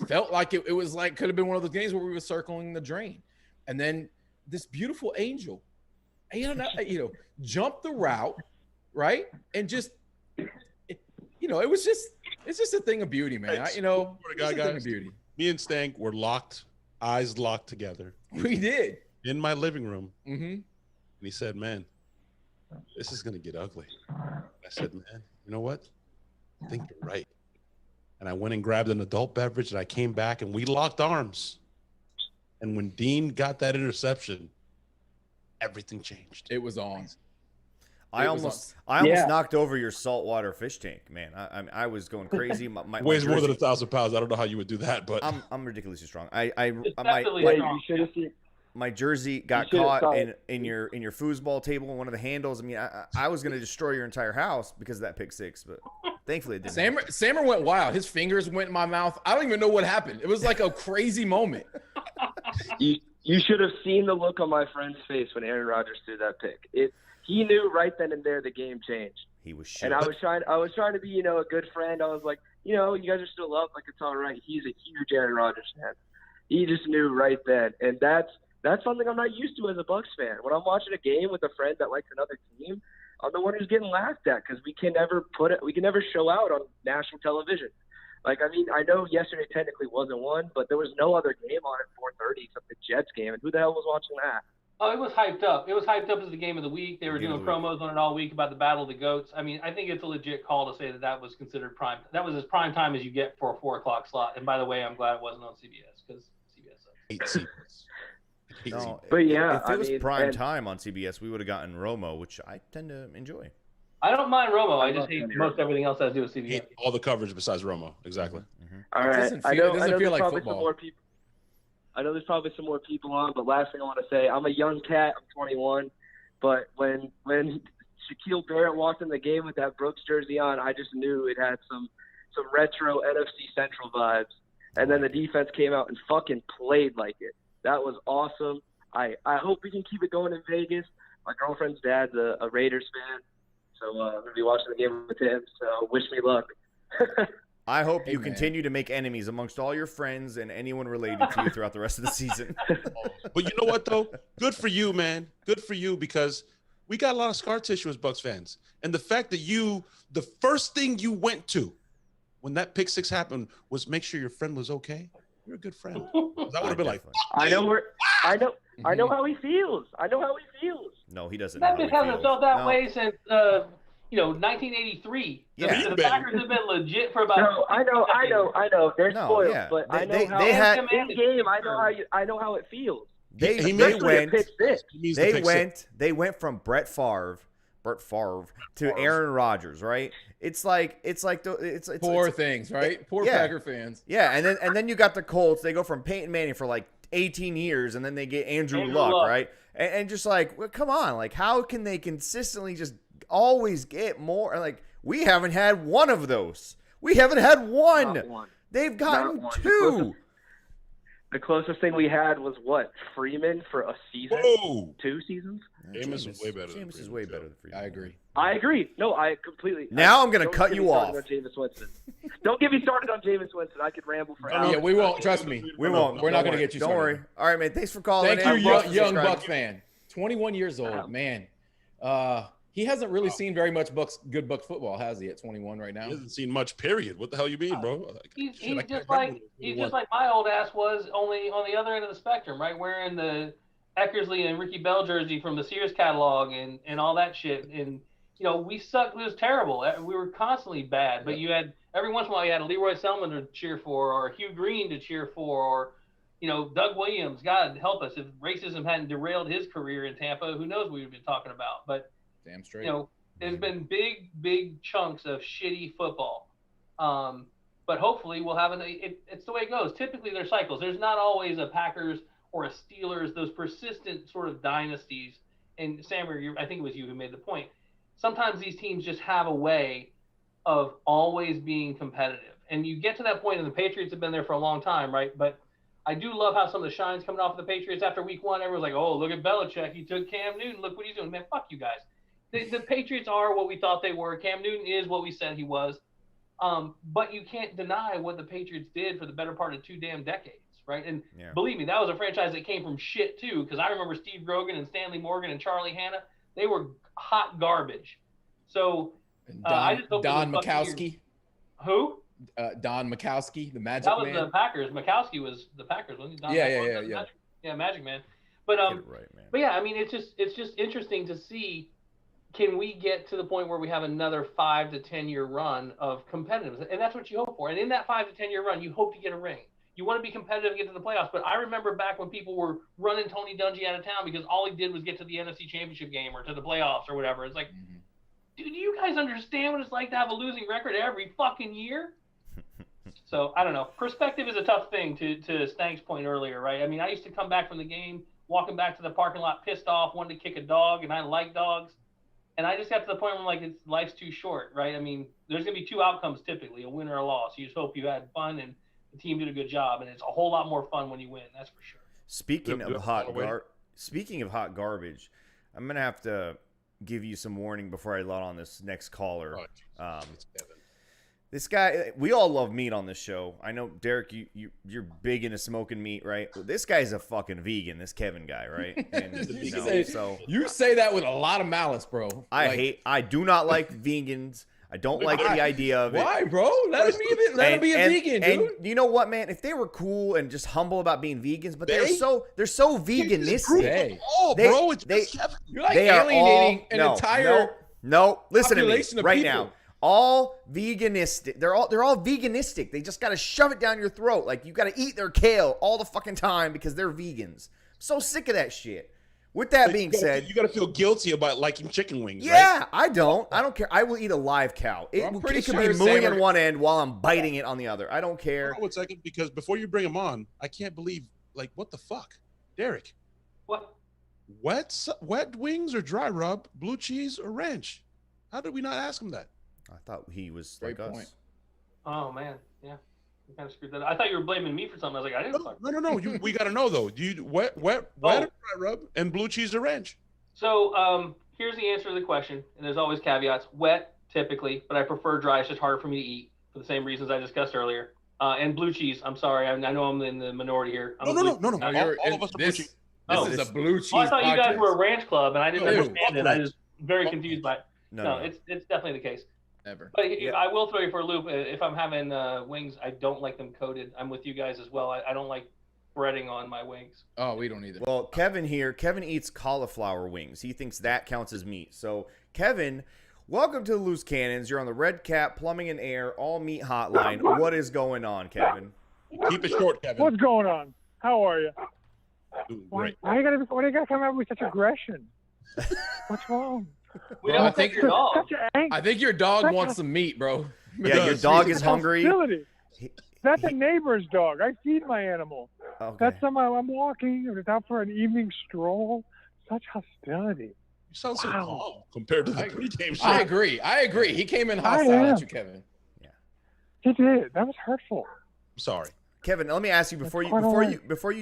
Speaker 2: felt like it was like could have been one of those games where we were circling the drain. And then this beautiful angel, jumped the route, right? And just, it's just a thing of beauty, man. It's a thing of beauty.
Speaker 3: Me and Stank were eyes locked together.
Speaker 2: We did.
Speaker 3: In my living room.
Speaker 2: Mm-hmm.
Speaker 3: And he said, man, this is going to get ugly. I said, man, you know what? I think you're right. And I went and grabbed an adult beverage, and I came back, and we locked arms. And when Dean got that interception, everything changed.
Speaker 2: It was on.
Speaker 1: I almost knocked over your saltwater fish tank, man. I was going crazy. My
Speaker 3: weighs more than 1,000 pounds. I don't know how you would do that, but
Speaker 1: I'm ridiculously strong. My jersey got caught in your foosball table in one of the handles. I mean, I was going to destroy your entire house because of that pick six, but thankfully it didn't.
Speaker 2: Sammer went wild. His fingers went in my mouth. I don't even know what happened. It was like a crazy moment.
Speaker 6: You should have seen the look on my friend's face when Aaron Rodgers threw that pick. He knew right then and there the game changed.
Speaker 1: He was shook.
Speaker 6: And I was trying to be, a good friend. I was like, you guys are still up, like it's all right. He's a huge Aaron Rodgers fan. He just knew right then, and that's something I'm not used to as a Bucs fan. When I'm watching a game with a friend that likes another team, I'm the one who's getting laughed at because we can never show out on national television. Like, I mean, I know yesterday technically wasn't one, but there was no other game on at 4:30 except the Jets game, and who the hell was watching that?
Speaker 4: Oh, it was hyped up. It was hyped up as the game of the week. They were doing promos on it all week about the Battle of the Goats. I mean, I think it's a legit call to say that was considered prime. That was as prime time as you get for a 4 o'clock slot. And by the way, I'm glad it wasn't on CBS because CBS sucks.
Speaker 1: No,
Speaker 6: but yeah,
Speaker 1: if it was prime time on CBS, we would have gotten Romo, which I tend to enjoy.
Speaker 4: I don't mind Romo. I just hate most everything else that has to do with CBS.
Speaker 3: All the coverage besides Romo. Exactly.
Speaker 6: Mm-hmm. All right. I know there's probably some more people. I know there's probably some more people on, but last thing I want to say, I'm a young cat. I'm 21. But when Shaquille Barrett walked in the game with that Brooks jersey on, I just knew it had some retro NFC Central vibes. And then the defense came out and fucking played like it. That was awesome. I hope we can keep it going in Vegas. My girlfriend's dad's a Raiders fan, so I'm going to be watching the game with him. So wish me luck.
Speaker 1: I hope you continue to make enemies amongst all your friends and anyone related to you throughout the rest of the season.
Speaker 3: But you know what, though? Good for you, man. Good for you, because we got a lot of scar tissue as Bucs fans. And the fact that the first thing you went to when that pick six happened was make sure your friend was okay. You're a good friend. That would have been like,
Speaker 6: I know how he feels.
Speaker 1: No, he doesn't.
Speaker 4: That just hasn't felt that way since 1983.
Speaker 1: Yeah,
Speaker 4: the Packers have been legit for about.
Speaker 6: No, I know. They're spoiled, but I know how.
Speaker 1: They had
Speaker 6: in game. I know how it feels.
Speaker 1: They went from Brett Favre to Aaron Rodgers, right? It's
Speaker 2: poor things, right? Poor Packer fans.
Speaker 1: Yeah, and then you got the Colts. They go from Peyton Manning for like 18 years, and then they get Andrew Luck, right? And just like, well, come on, like, how can they consistently just always get more? Like, we haven't had one of those. We haven't had one.
Speaker 6: Not one.
Speaker 1: They've gotten two.
Speaker 6: The closest thing we had was what? Freeman for a season?
Speaker 3: Whoa.
Speaker 6: 2 seasons?
Speaker 3: Jameis is way better.
Speaker 1: Jameis is way better than Freeman.
Speaker 2: I agree.
Speaker 6: No, I completely.
Speaker 1: Now I'm going to cut you off.
Speaker 6: Don't get me started on Jameis Winston. I could ramble for hours.
Speaker 2: Yeah, we won't. Trust me.
Speaker 1: We won't.
Speaker 2: We're not going to get you started.
Speaker 1: Don't worry. All right, man. Thanks for calling.
Speaker 2: Thank you, young Bucs fan. 21 years old, man. He hasn't really seen very much good Bucs football, has he? At 21 right now,
Speaker 3: he hasn't seen much. Period. What the hell you mean, bro?
Speaker 4: He's just like my old ass was, only on the other end of the spectrum, right? Wearing the Eckersley and Ricky Bell jersey from the Sears catalog and all that shit. And we sucked. It was terrible. We were constantly bad. But you had every once in a while you had a Leroy Selman to cheer for, or Hugh Green to cheer for, or Doug Williams. God help us if racism hadn't derailed his career in Tampa. Who knows what we'd been talking about? But
Speaker 2: damn straight.
Speaker 4: There's been big chunks of shitty football. But hopefully we'll have it's the way it goes. Typically there's cycles. There's not always a Packers or a Steelers, those persistent sort of dynasties. And Sam, I think it was you who made the point. Sometimes these teams just have a way of always being competitive. And you get to that point, and the Patriots have been there for a long time, right? But I do love how some of the shine's coming off of the Patriots after week one. Everyone's like, oh, look at Belichick. He took Cam Newton. Look what he's doing. Man, fuck you guys. The Patriots are what we thought they were. Cam Newton is what we said he was. But you can't deny what the Patriots did for the better part of 2 damn decades, right? And believe me, that was a franchise that came from shit too, because I remember Steve Grogan and Stanley Morgan and Charlie Hanna. They were hot garbage. So I just hope
Speaker 2: Don Majkowski.
Speaker 4: Who?
Speaker 2: Don Majkowski, the Magic Man.
Speaker 4: That was the Packers. Majkowski was the Packers, wasn't he? Magic Man. But
Speaker 1: right, man.
Speaker 4: But yeah, I mean, it's just interesting to see. Can we get to the point where we have another 5 to 10 year run of competitiveness? And that's what you hope for. And in that 5 to 10 year run, you hope to get a ring. You want to be competitive and get to the playoffs. But I remember back when people were running Tony Dungy out of town because all he did was get to the NFC Championship game or to the playoffs or whatever. It's like, dude, do you guys understand what it's like to have a losing record every fucking year? So I don't know. Perspective is a tough thing, to Stank's point earlier, right? I mean, I used to come back from the game, walking back to the parking lot pissed off, wanting to kick a dog, and I like dogs. And I just got to the point where I'm like, life's too short, right? I mean, there's going to be 2 outcomes typically, a win or a loss. You just hope you had fun and the team did a good job, and it's a whole lot more fun when you win. That's for sure.
Speaker 1: Speaking of hot garbage, I'm going to have to give you some warning before I let on this next caller. This guy, we all love meat on this show. I know, Derek, you're big into smoking meat, right? This guy's a fucking vegan, this Kevin guy, right? And,
Speaker 2: you say that with a lot of malice, bro.
Speaker 1: I do not like vegans. I don't like the idea of it.
Speaker 2: Why, bro? Let him be a vegan, dude.
Speaker 1: And you know what, man? If they were cool and just humble about being vegans, but they're so veganistic.
Speaker 3: Bro,
Speaker 2: you're like alienating an entire
Speaker 1: listen to me right
Speaker 2: people.
Speaker 1: now. All veganistic. They're all veganistic. They just got to shove it down your throat. Like, you got to eat their kale all the fucking time because they're vegans. I'm so sick of that shit. With that being said,
Speaker 3: you got to feel guilty about liking chicken wings.
Speaker 1: Yeah,
Speaker 3: right?
Speaker 1: I don't care. I will eat a live cow. It could be mooing on one end while I'm biting it on the other. I don't care.
Speaker 3: Hold on 1 second, because before you bring him on, I can't believe, like, what the fuck? Derek.
Speaker 4: What?
Speaker 3: Wet wings or dry rub, blue cheese or ranch? How did we not ask him that?
Speaker 1: I thought he was
Speaker 2: Great
Speaker 1: like
Speaker 2: point.
Speaker 1: us.
Speaker 4: Oh, man. Yeah. You kind of screwed that up. I thought you were blaming me for something. I was like, I didn't fuck.
Speaker 3: No. We got to know, though. Do you wet or dry rub and blue cheese or ranch?
Speaker 4: So here's the answer to the question, and there's always caveats. Wet, typically, but I prefer dry. It's just harder for me to eat for the same reasons I discussed earlier. And blue cheese. I'm sorry. I know I'm in the minority here.
Speaker 3: No. All of us are blue cheese.
Speaker 2: This is a blue cheese.
Speaker 4: I thought you guys were a ranch club, and I didn't understand it. I was very
Speaker 3: Fuck
Speaker 4: confused by it. No, it's definitely the case.
Speaker 2: Never.
Speaker 4: But I will throw you for a loop. If I'm having wings, I don't like them coated. I'm with you guys as well. I don't like breading on my wings.
Speaker 2: Oh, we don't either.
Speaker 1: Well, Kevin eats cauliflower wings. He thinks that counts as meat. So, Kevin, welcome to the Loose Cannons. You're on the Red Cap Plumbing and Air All Meat Hotline. What is going on, Kevin?
Speaker 3: Keep it short, Kevin.
Speaker 7: What's going on? How are you?
Speaker 3: Doing
Speaker 7: Why
Speaker 3: great.
Speaker 7: you gotta come out with such aggression? What's wrong?
Speaker 4: We
Speaker 2: Well,
Speaker 4: don't think your dog.
Speaker 7: Such anger.
Speaker 2: I think your dog wants some meat, bro.
Speaker 1: Yeah, your dog is hungry.
Speaker 7: Hostility. That's a neighbor's dog. I feed my animal.
Speaker 1: Okay.
Speaker 7: That's somehow I'm walking. It's out for an evening stroll. Such hostility.
Speaker 3: You sound so
Speaker 7: Wow.
Speaker 3: calm compared to the pregame show.
Speaker 2: I agree. He came in hostile at you, Kevin.
Speaker 7: He did. That was hurtful.
Speaker 3: I'm sorry.
Speaker 1: Kevin, let me ask you before you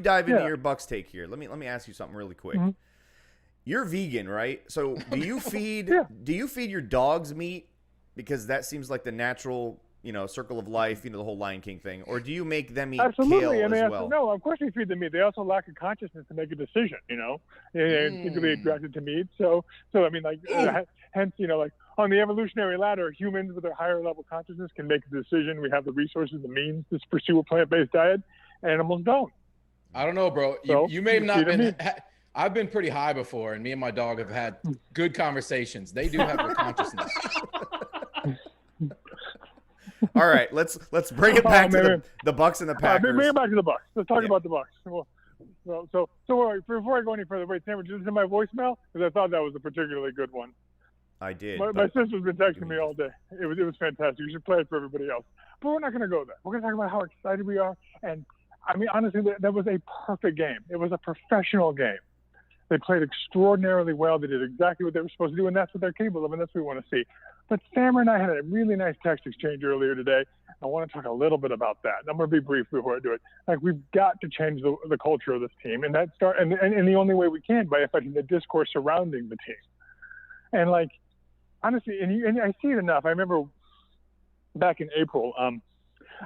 Speaker 1: dive into your Bucs take here. Let me ask you something really quick.
Speaker 7: Mm-hmm.
Speaker 1: You're vegan, right? So do you feed your dogs meat because that seems like the natural, circle of life, the whole Lion King thing, or do you make them eat kale as well?
Speaker 7: No, of course we feed them meat. They also lack a consciousness to make a decision. They're typically attracted to meat. So I mean, hence, like on the evolutionary ladder, humans with a higher level consciousness can make a decision. We have the resources, the means to pursue a plant-based diet. Animals don't.
Speaker 2: I don't know, bro. You may have not been. I've been pretty high before, and me and my dog have had good conversations. They do have a consciousness.
Speaker 1: All right, let's bring it back to the Bucs and the Packers.
Speaker 7: Bring it back to the Bucs. Let's talk about the Bucs. So before I go any further, wait, Sam, would you listen to my voicemail? Because I thought that was a particularly good one.
Speaker 1: I did.
Speaker 7: My sister's been texting me all day. It was fantastic. You should play it for everybody else. But we're not going to go there. We're going to talk about how excited we are. And I mean, honestly, that was a perfect game. It was a professional game. They played extraordinarily well. They did exactly what they were supposed to do, and that's what they're capable of, and that's what we want to see. But Sam and I had a really nice text exchange earlier today. I want to talk a little bit about that. I'm going to be brief before I do it. Like, we've got to change the culture of this team, and and the only way we can by affecting the discourse surrounding the team. And like, honestly, and I see it enough. I remember back in April,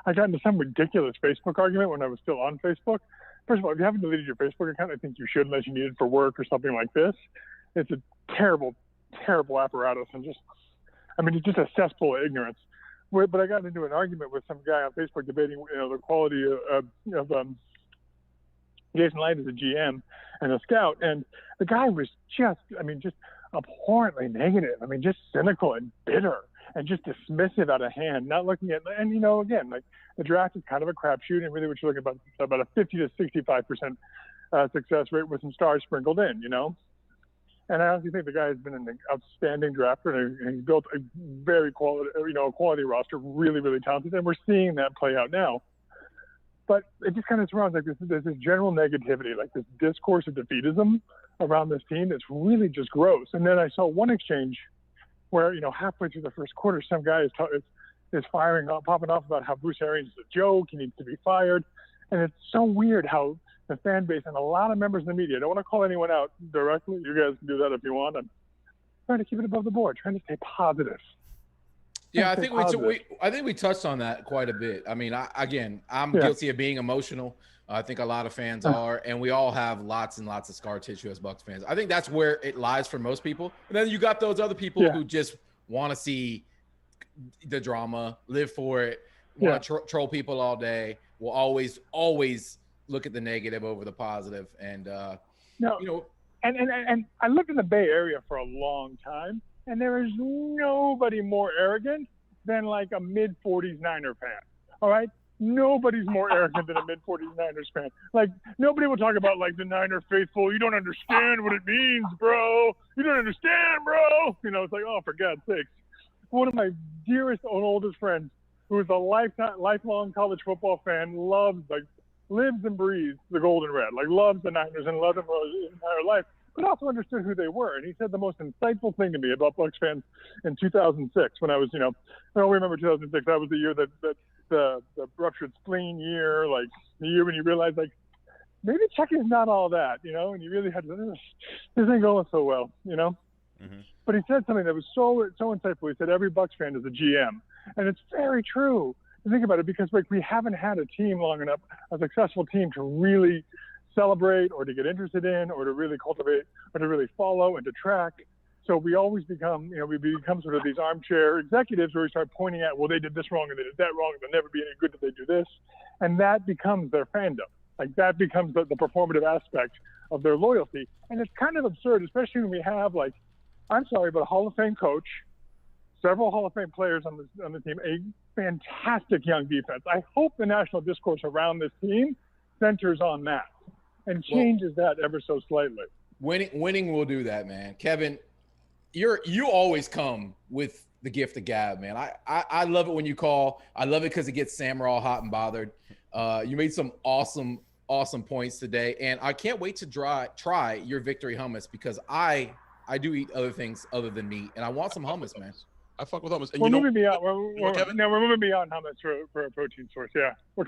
Speaker 7: I got into some ridiculous Facebook argument when I was still on Facebook. First of all, if you haven't deleted your Facebook account, I think you should, unless you need it for work or something like this. It's a terrible, terrible apparatus, and it's just a cesspool of ignorance. But I got into an argument with some guy on Facebook debating, the quality of Jason Light as a GM and a scout, and the guy was just abhorrently negative. I mean, just cynical and bitter and just dismissive out of hand, not looking at, and again, like, the draft is kind of a crapshoot, and really what you're looking at about a 50 to 65% success rate with some stars sprinkled in, And I honestly think the guy has been an outstanding drafter, and he built a very quality roster, really, really talented, and we're seeing that play out now. But it just kind of surrounds, like, there's this general negativity, like this discourse of defeatism around this team that's really just gross. And then I saw one exchange where, halfway through the first quarter, some guy is popping off about how Bruce Arians is a joke, he needs to be fired. And it's so weird how the fan base and a lot of members of the media, I don't want to call anyone out directly, you guys can do that if you want. I'm trying to keep it above the board, trying to stay positive.
Speaker 2: Yeah, I think we touched on that quite a bit. I mean, I'm guilty of being emotional. I think a lot of fans are, and we all have lots and lots of scar tissue as Bucs fans. I think that's where it lies for most people. And then you got those other people who just want to see the drama, live for it, want to troll people all day, will always look at the negative over the positive. And
Speaker 7: and I lived in the Bay Area for a long time, and there is nobody more arrogant than like a mid-40s Niner fan. All right? Nobody's more arrogant than a mid-40s Niners fan. Like, nobody will talk about, like, the Niner faithful. You don't understand what it means, bro. You don't understand, bro. It's like, oh, for God's sakes. One of my dearest and oldest friends, who is a lifelong college football fan, lives and breathes the gold and red, like, loves the Niners and loved them his entire life, but also understood who they were. And he said the most insightful thing to me about Bucs fans in 2006, when I was, I don't remember 2006. That was the year that the ruptured spleen year, like the year when you realize, like, maybe checking's not all that, and you really had to, this ain't going so well,
Speaker 1: Mm-hmm.
Speaker 7: But he said something that was so insightful. He said every Bucs fan is a GM, and it's very true. Think about it, because, like, we haven't had a team long enough, a successful team, to really celebrate or to get interested in or to really cultivate or to really follow and to track. So we always become, we become sort of these armchair executives where we start pointing at, well, they did this wrong and they did that wrong. They'll never be any good if they do this. And that becomes their fandom. Like, that becomes the performative aspect of their loyalty. And it's kind of absurd, especially when we have, like, I'm sorry, but a Hall of Fame coach, several Hall of Fame players on the team, a fantastic young defense. I hope the national discourse around this team centers on that and changes that ever so slightly.
Speaker 2: Winning will do that, man. Kevin, you always come with the gift of gab, man. I love it when you call. I love it because it gets Sam all hot and bothered. You made some awesome points today, and I can't wait to try your victory hummus, because I do eat other things other than meat, and I want some hummus, man.
Speaker 3: I fuck with hummus. And
Speaker 7: we're moving beyond. We're moving beyond hummus for a protein source. Yeah, we're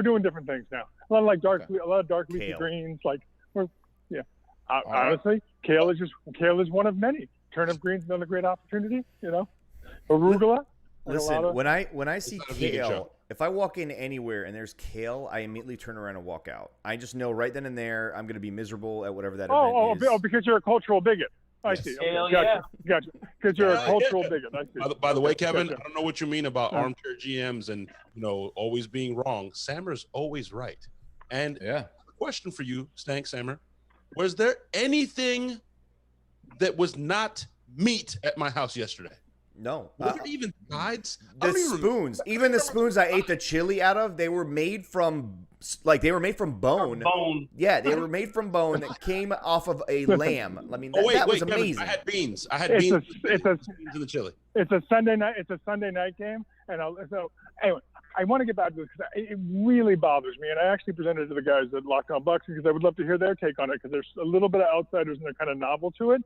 Speaker 7: doing different things now. A lot of dark leafy greens. Like, honestly, kale is one of many. Turnip greens, another great opportunity. Arugula.
Speaker 1: Listen, when I see kale, if I walk in anywhere and there's kale, I immediately turn around and walk out. I just know right then and there I'm going to be miserable at whatever that event is.
Speaker 7: Oh, because you're a cultural bigot. I see. Okay. Gotcha. Because you're a cultural bigot. I see.
Speaker 3: By the way, Kevin, I don't know what you mean about armchair GMs and always being wrong. Sammer's always right. And a question for you, Stank Sammer: was there anything that was not meat at my house yesterday?
Speaker 1: No.
Speaker 3: Were there even sides?
Speaker 1: The spoons. Even the spoons I ate the chili out of, they were made from bone.
Speaker 4: Bone.
Speaker 1: Yeah, they were made from bone that came off of a lamb. I mean, that was amazing.
Speaker 3: Kevin, I had beans. It's beans in the chili.
Speaker 7: It's a Sunday night. It's a Sunday night game, and anyway, I want to get back to this because it really bothers me, and I actually presented it to the guys at Locked On Bucs because I would love to hear their take on it because there's a little bit of outsiders and they're kind of novel to it.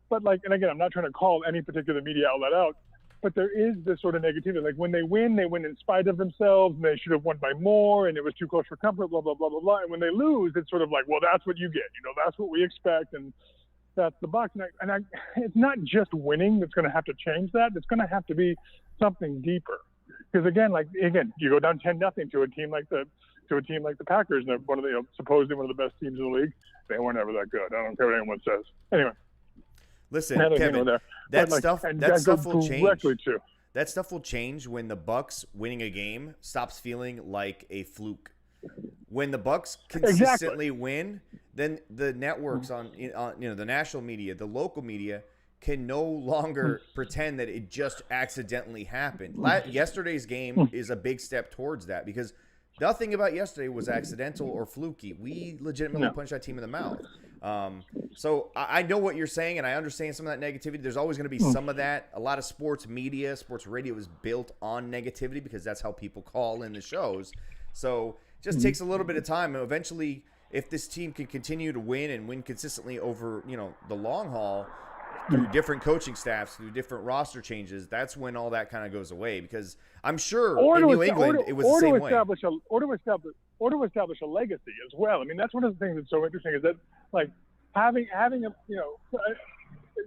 Speaker 7: But and again, I'm not trying to call any particular media outlet out, but there is this sort of negativity. Like when they win in spite of themselves, and they should have won by more, and it was too close for comfort, blah, blah, blah, blah, blah. And when they lose, it's sort of like, well, that's what you get. That's what we expect, and that's the Bucs. And it's not just winning that's going to have to change that. It's going to have to be something deeper. Because again, you go down 10-0 to a team like the Packers, and they're one of the supposedly one of the best teams in the league. They weren't ever that good. I don't care what anyone says. Anyway.
Speaker 1: Listen, Kevin, that stuff will change. That stuff will change when the Bucs winning a game stops feeling like a fluke. When the Bucs consistently win, then the networks on the national media, the local media can no longer pretend that it just accidentally happened. Yesterday's game is a big step towards that because nothing about yesterday was accidental or fluky. We legitimately punched that team in the mouth. So I know what you're saying, and I understand some of that negativity. There's always going to be some of that. A lot of sports media, sports radio is built on negativity because that's how people call in the shows. So it just takes a little bit of time. And eventually, if this team can continue to win and win consistently over the long haul, through different coaching staffs, through different roster changes, that's when all that kind of goes away. Because I'm sure in New England it was the same way.
Speaker 7: Or to establish a legacy as well. I mean, that's one of the things that's so interesting is that having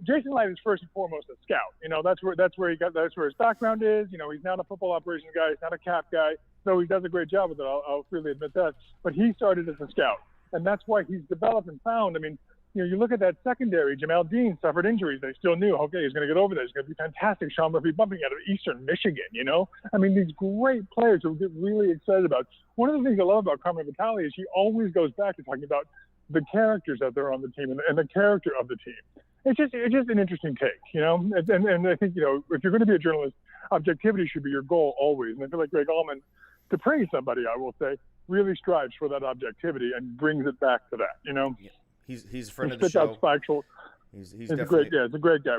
Speaker 7: Jason Light is first and foremost a scout. That's where his background is. He's not a football operations guy. He's not a cap guy. So he does a great job with it. I'll freely admit that. But he started as a scout, and that's why he's developed and found. I mean. You look at that secondary, Jamal Dean suffered injuries. They still knew, okay, he's going to get over there. He's going to be fantastic. Sean Murphy bumping out of Eastern Michigan, I mean, these great players who we get really excited about. One of the things I love about Carmen Vitale is she always goes back to talking about the characters that are on the team and the character of the team. It's just an interesting take, And I think, if you're going to be a journalist, objectivity should be your goal always. And I feel like Greg Allman, to praise somebody, I will say, really strives for that objectivity and brings it back to that,
Speaker 1: Yeah. He's a friend of the show. He's definitely
Speaker 7: it's a great guy.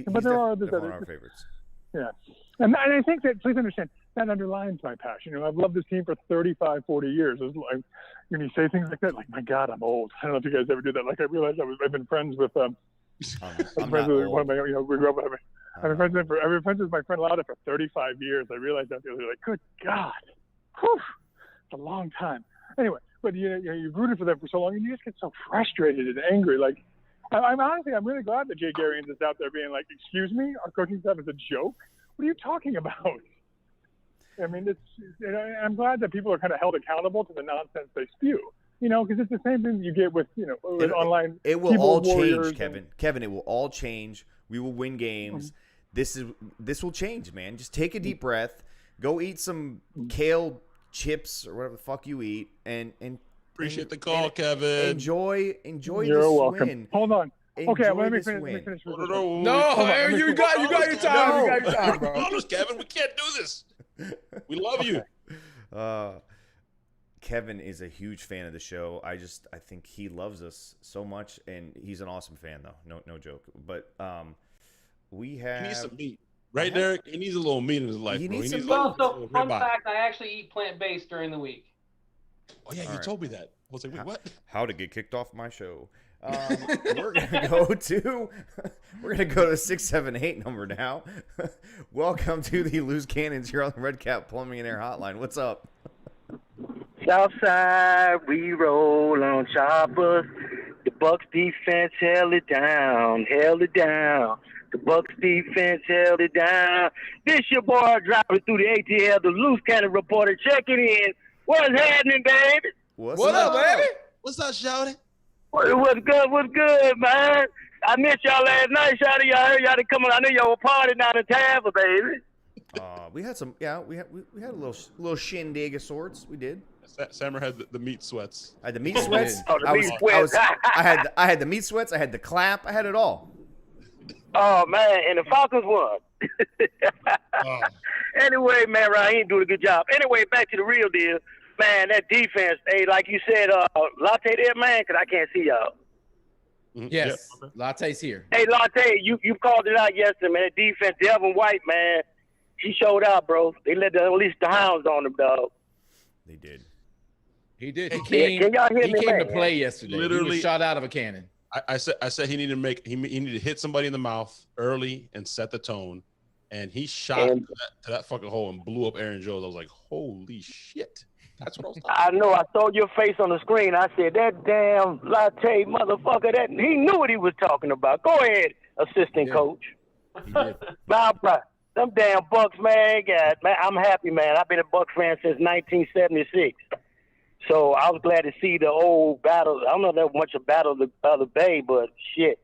Speaker 1: But there are others one of our favorites.
Speaker 7: Yeah, and I think that, please understand, that underlines my passion. I've loved this team for 35, 40 years. It's like when you say things like that, my God, I'm old. I don't know if you guys ever do that. I realized I've been friends with one of my we grew up. I've been friends with my friend Lauda for 35 years. I realized that the other day, good God, it's a long time. Anyway. But you've rooted for them for so long, and you just get so frustrated and angry. I'm really glad that Jake Arians is out there being like, "Excuse me, our coaching staff is a joke. What are you talking about?" I mean, I'm glad that people are kind of held accountable to the nonsense they spew. Because it's the same thing you get with with online.
Speaker 1: It will all change, Kevin. Kevin, it will all change. We will win games. This will change, man. Just take a deep breath. Go eat some kale chips or whatever the fuck you eat, and
Speaker 3: appreciate the call, Kevin.
Speaker 1: Enjoy
Speaker 7: You're
Speaker 1: this
Speaker 7: welcome.
Speaker 1: win.
Speaker 7: Hold on. Okay, let me finish.
Speaker 2: No, you got your time. You got your time, bro.
Speaker 3: Honest, Kevin, we can't do this. We love you.
Speaker 1: Kevin is a huge fan of the show. I think he loves us so much, and he's an awesome fan, though. No joke. But we have.
Speaker 3: He needs some meat. Right, Derek? He needs a little meat in his life, bro.
Speaker 4: So fun fact, I actually eat plant-based during the week.
Speaker 3: Oh, yeah, you told me that. I was like, wait, what?
Speaker 1: How to get kicked off my show. We're gonna go to 678 number now. Welcome to the Loose Cannons here on the Red Cap Plumbing and Air Hotline. What's up?
Speaker 8: Southside, we roll on choppers. The Bucs defense held it down. The Bucs defense held it down. This your boy driving through the ATL, the Loose Cannon reporter checking in. What's happening, baby?
Speaker 2: What up, baby?
Speaker 3: What's up, shawty?
Speaker 8: What's good, man? I missed y'all last night, shawty. I heard y'all didn't come on. I knew y'all were partying down in Tampa, baby.
Speaker 1: We had some, we had a little shindig of sorts. We did.
Speaker 3: Sammer had the meat sweats.
Speaker 1: I had the meat sweats.
Speaker 8: I
Speaker 1: had the meat sweats. I had the clap. I had it all.
Speaker 8: Oh man, and the Falcons won. Anyway, man, Ryan doing a good job. Anyway, back to the real deal, man. That defense, hey, like you said, Latte there, man, because I can't see y'all.
Speaker 2: Yes, Latte's here.
Speaker 8: Hey, Latte, you called it out yesterday, man. That defense, Devin White, man. he showed out, bro. They let the unleash the hounds on him, dog.
Speaker 1: They did.
Speaker 2: He did. He
Speaker 8: Yeah,
Speaker 2: came.
Speaker 8: can y'all hear
Speaker 2: He
Speaker 8: me,
Speaker 2: came
Speaker 8: man?
Speaker 2: to play yesterday. He
Speaker 3: Literally-
Speaker 2: was shot out of a cannon.
Speaker 3: I said he needed to he needed to hit somebody in the mouth early and set the tone, and he shot
Speaker 8: And-
Speaker 3: to that fucking hole and blew up Aaron Jones. I was like, holy shit, that's what I was talking
Speaker 8: I know. I saw your face on the screen. I said, that damn latte motherfucker. That he knew what he was talking about. Go ahead, assistant
Speaker 2: Yeah.
Speaker 8: coach.
Speaker 2: He did.
Speaker 8: Nah, bro. Them damn Bucks, man. God, man, I'm happy, man. I've been a Bucks fan since 1976. So I was glad to see the old battle. I don't know that much of Battle of the Bay, but shit.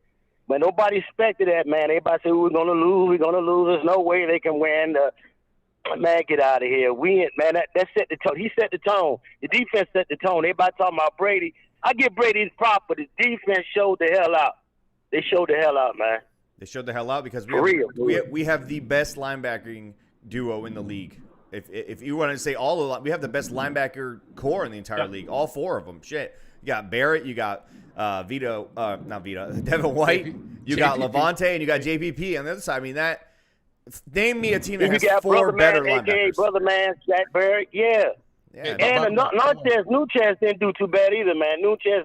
Speaker 8: But nobody expected that, man. Everybody said, we're going to lose. We're going to lose. There's no way they can win. Man, get out of here. We, man, that set the tone. He set the tone. The defense set the tone. Everybody talking about Brady. I give Brady his prop, but the defense showed the hell out. They showed the hell out, man.
Speaker 1: They showed the hell out because
Speaker 8: For real.
Speaker 1: we have the best linebacking duo in the league. If you want to say we have the best linebacker core in the entire league. All four of them. Shit. You got Barrett. You got Devin White. You got
Speaker 2: JPP.
Speaker 1: Levante, and you got JPP on the other side. I mean that. Name me a team that
Speaker 8: You
Speaker 1: has
Speaker 8: got
Speaker 1: four
Speaker 8: Brother
Speaker 1: better
Speaker 8: Man, a.k.a.
Speaker 1: linebackers.
Speaker 8: Brother Man, Jack Barrett, yeah.
Speaker 1: Yeah,
Speaker 8: And Nuchez didn't do too bad either, man. Nunchez,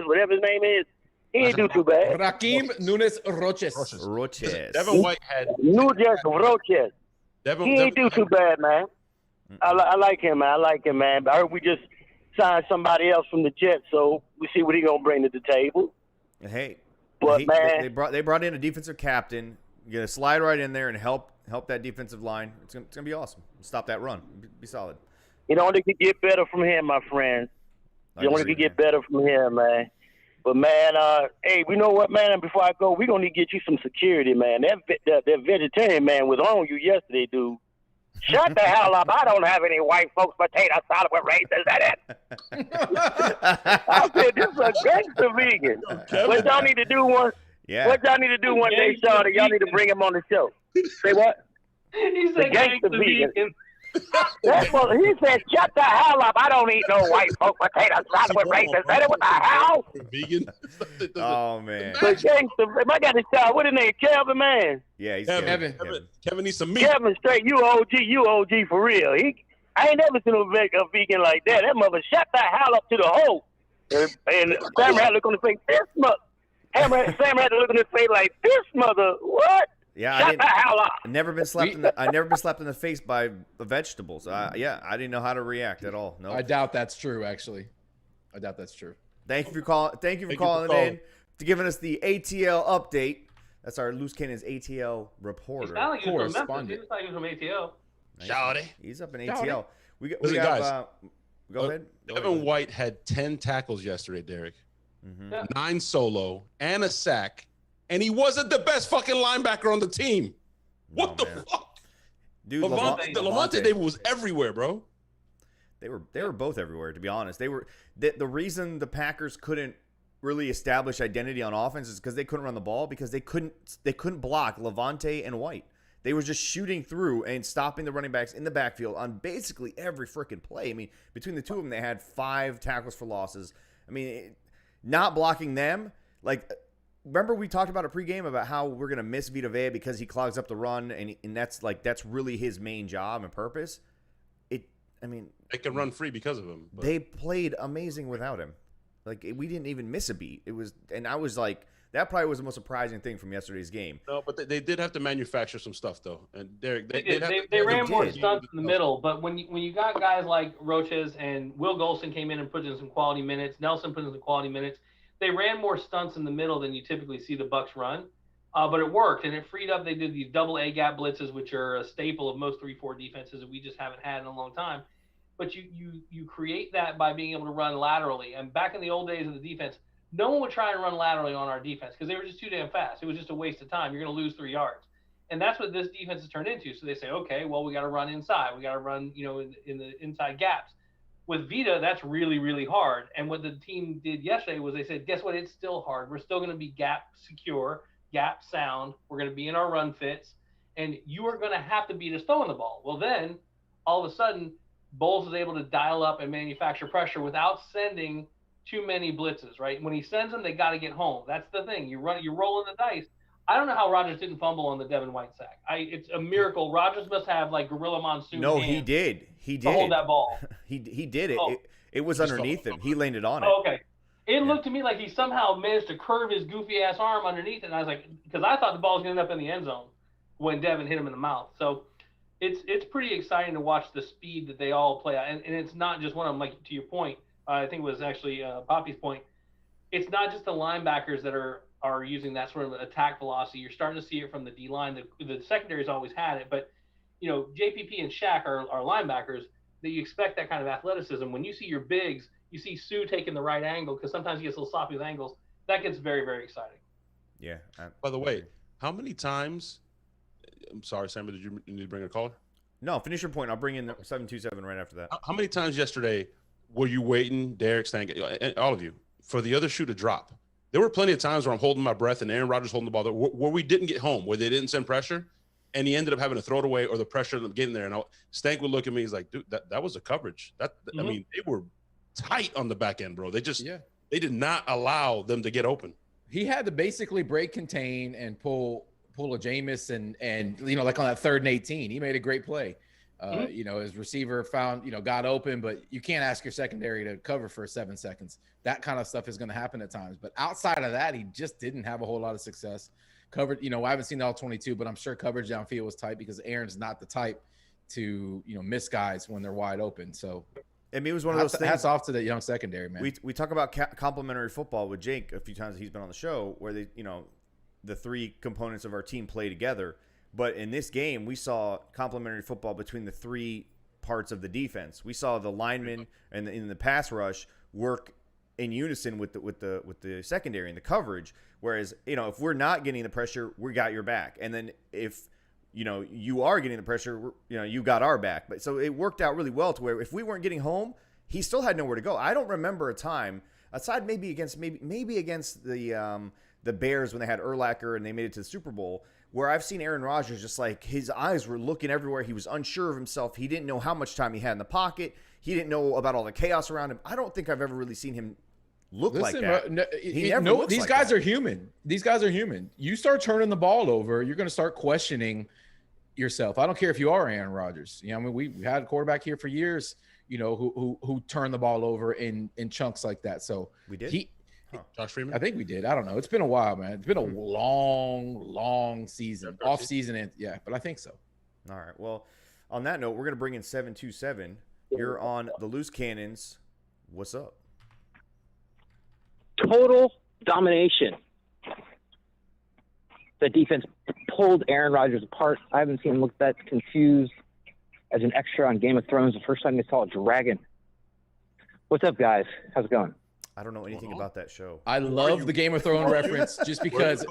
Speaker 8: whatever his name is, he didn't do too bad.
Speaker 2: Raheem Nunes Roches.
Speaker 1: Roches.
Speaker 3: Devin White had
Speaker 8: Roches.
Speaker 3: Devin,
Speaker 8: He ain't do too bad, man. I like him, man. I heard we just signed somebody else from the Jets, so we see what he gonna bring to the table.
Speaker 1: Hey,
Speaker 8: But, man.
Speaker 1: they brought in a defensive captain. You're gonna slide right in there and help that defensive line. It's gonna be awesome. Stop that run. Be solid.
Speaker 8: You know, they could get better from here, my friend. You only could get better from here, man. But, man, hey, we know what, man? Before I go, we're going to get you some security, man. That vegetarian man was on you yesterday, dude. Shut the hell up. I don't have any white folks potato salad with raisins in it. I said, this is a gangster vegan. What y'all need to do What y'all need to do one day, Sean, y'all need to bring him on the show. Say what?
Speaker 4: He
Speaker 8: The
Speaker 4: said
Speaker 8: gangster
Speaker 4: gangster
Speaker 8: vegan.
Speaker 4: vegan.
Speaker 8: That's what he said. Shut the hell up! I don't eat no white folk potato salad with raisins in it. What the hell?
Speaker 3: vegan.
Speaker 1: Oh man.
Speaker 8: The gangster. I got this child. What his name? Kelvin, man.
Speaker 1: Yeah, he's
Speaker 2: Kevin.
Speaker 3: Kevin needs some meat.
Speaker 8: Kevin, straight. You OG for real. I ain't never seen a vegan like that. That mother shut the hell up to the hole. And Sam had to look on his face. This mother. Sam had to look on his face like this mother. What?
Speaker 1: Yeah,
Speaker 8: Shut the hell up.
Speaker 1: I never been slapped in the face by vegetables. I didn't know how to react at all. No.
Speaker 2: I doubt that's true, actually. I doubt that's true.
Speaker 1: Thank you for calling. Thank you for calling in to giving us the ATL update. That's our Loose Cannon's ATL reporter.
Speaker 4: He sounded like he was from Memphis. He
Speaker 2: Correspondent.
Speaker 4: was like he was from ATL.
Speaker 3: Shawty.
Speaker 1: He's up in ATL. We got.
Speaker 3: Listen, guys.
Speaker 1: Go ahead.
Speaker 3: Devin White had 10 tackles yesterday, Derek.
Speaker 1: Mhm.
Speaker 3: 9 solo and a sack, and he wasn't the best fucking linebacker on the team. What the
Speaker 1: man.
Speaker 3: fuck?
Speaker 1: Dude,
Speaker 3: Levante David was everywhere, bro.
Speaker 1: They were both everywhere. To be honest, they were the reason the Packers couldn't really establish identity on offense is because they couldn't run the ball because they couldn't block Levante and White. They were just shooting through and stopping the running backs in the backfield on basically every freaking play. I mean, between the two of them, they had 5 tackles for losses. I mean, not blocking them, like, remember we talked about a pregame about how we're gonna miss Vita Vea because he clogs up the run, and that's really his main job and purpose.
Speaker 3: They can run free because of him. But
Speaker 1: They played amazing without him. Like, we didn't even miss a beat. I was like, that probably was the most surprising thing from yesterday's game.
Speaker 3: no, but they did have to manufacture some stuff though. And Derek,
Speaker 4: They ran more
Speaker 1: did.
Speaker 4: stunts in the middle, but when you got guys like Roches and Will Golson came in and put in some quality minutes, Nelson put in some quality minutes, they ran more stunts in the middle than you typically see the Bucs run. But it worked, and it freed up. They did these double A gap blitzes, which are a staple of most 3-4 defenses that we just haven't had in a long time. But you create that by being able to run laterally. And back in the old days of the defense, no one would try and run laterally on our defense because they were just too damn fast. It was just a waste of time. You're going to lose 3 yards. And that's what this defense has turned into. So they say, okay, well, we got to run inside. We got to run, in the inside gaps. With Vita, that's really, really hard. And what the team did yesterday was they said, guess what? It's still hard. We're still going to be gap secure, gap sound. We're going to be in our run fits. And you are going to have to beat us throwing the ball. Well, then, all of a sudden, Bowles is able to dial up and manufacture pressure without sending too many blitzes, right? When he sends them, they got to get home. That's the thing. You're rolling the dice I don't know how Rodgers didn't fumble on the Devin White sack. It's a miracle. Rodgers must have like Gorilla Monsoon.
Speaker 1: No, he did. He did.
Speaker 4: To hold that ball.
Speaker 1: he did it.
Speaker 4: Oh.
Speaker 1: It was underneath him. He landed on it.
Speaker 4: Oh, okay. It looked to me like he somehow managed to curve his goofy ass arm underneath it, and I was like, because I thought the ball was going to end up in the end zone when Devin hit him in the mouth. So it's pretty exciting to watch the speed that they all play out, and it's not just one of them. Like to your point, I think it was actually Poppy's point. It's not just the linebackers that are using that sort of attack velocity. You're starting to see it from the D line. The secondary's always had it, but JPP and Shaq are linebackers that you expect that kind of athleticism. When you see your bigs, you see Sue taking the right angle because sometimes he gets a little sloppy with angles. That gets very, very exciting.
Speaker 1: Yeah.
Speaker 3: By the way, how many times? I'm sorry, Sam, did you need to bring a caller?
Speaker 1: No, finish your point. I'll bring in 727 right after that.
Speaker 3: How many times yesterday were you waiting, Derek, Stank, all of you, for the other shoe to drop? There were plenty of times where I'm holding my breath and Aaron Rodgers holding the ball there, where we didn't get home, where they didn't send pressure, and he ended up having to throw it away or the pressure of getting there. And Stank would look at me, he's like, dude, that was a coverage. I mean, they were tight on the back end, bro. They just they did not allow them to get open. He
Speaker 2: had to basically break contain and pull a Jameis and like on that 3rd and 18, he made a great play. His receiver found, got open, but you can't ask your secondary to cover for 7 seconds. That kind of stuff is going to happen at times. But outside of that, he just didn't have a whole lot of success. Covered, I haven't seen all 22, but I'm sure coverage downfield was tight because Aaron's not the type to, miss guys when they're wide open. So
Speaker 1: I mean, it was one of those things.
Speaker 2: Hats off to the young secondary, man.
Speaker 1: We talk about complementary football with Jake a few times that he's been on the show where they, the 3 components of our team play together. But in this game, we saw complementary football between the 3 parts of the defense. We saw the linemen and in the pass rush work in unison with the secondary and the coverage. Whereas, if we're not getting the pressure, we got your back. And then if you are getting the pressure, you got our back. But so it worked out really well to where if we weren't getting home, he still had nowhere to go. I don't remember a time aside maybe against the Bears when they had Urlacher and they made it to the Super Bowl, where I've seen Aaron Rodgers just like his eyes were looking everywhere. He was unsure of himself. He didn't know how much time he had in the pocket. He didn't know about all the chaos around him. I don't think I've ever really seen him look like that.
Speaker 2: These guys are human. These guys are human. You start turning the ball over, you're going to start questioning yourself. I don't care if you are Aaron Rodgers. We had a quarterback here for years, who turned the ball over in chunks like that. So
Speaker 1: we did.
Speaker 3: Josh Freeman?
Speaker 2: I think we did. I don't know. It's been a while, man. It's been a long season, off season. And but I think so.
Speaker 1: All right. Well, on that note, we're going to bring in 727. You're on the Loose Cannons. What's up?
Speaker 9: Total domination. The defense pulled Aaron Rodgers apart. I haven't seen him look that confused as an extra on Game of Thrones. The first time I saw a dragon. What's up, guys? How's it going?
Speaker 1: I don't know anything about that show.
Speaker 2: I love the Game of Thrones reference just because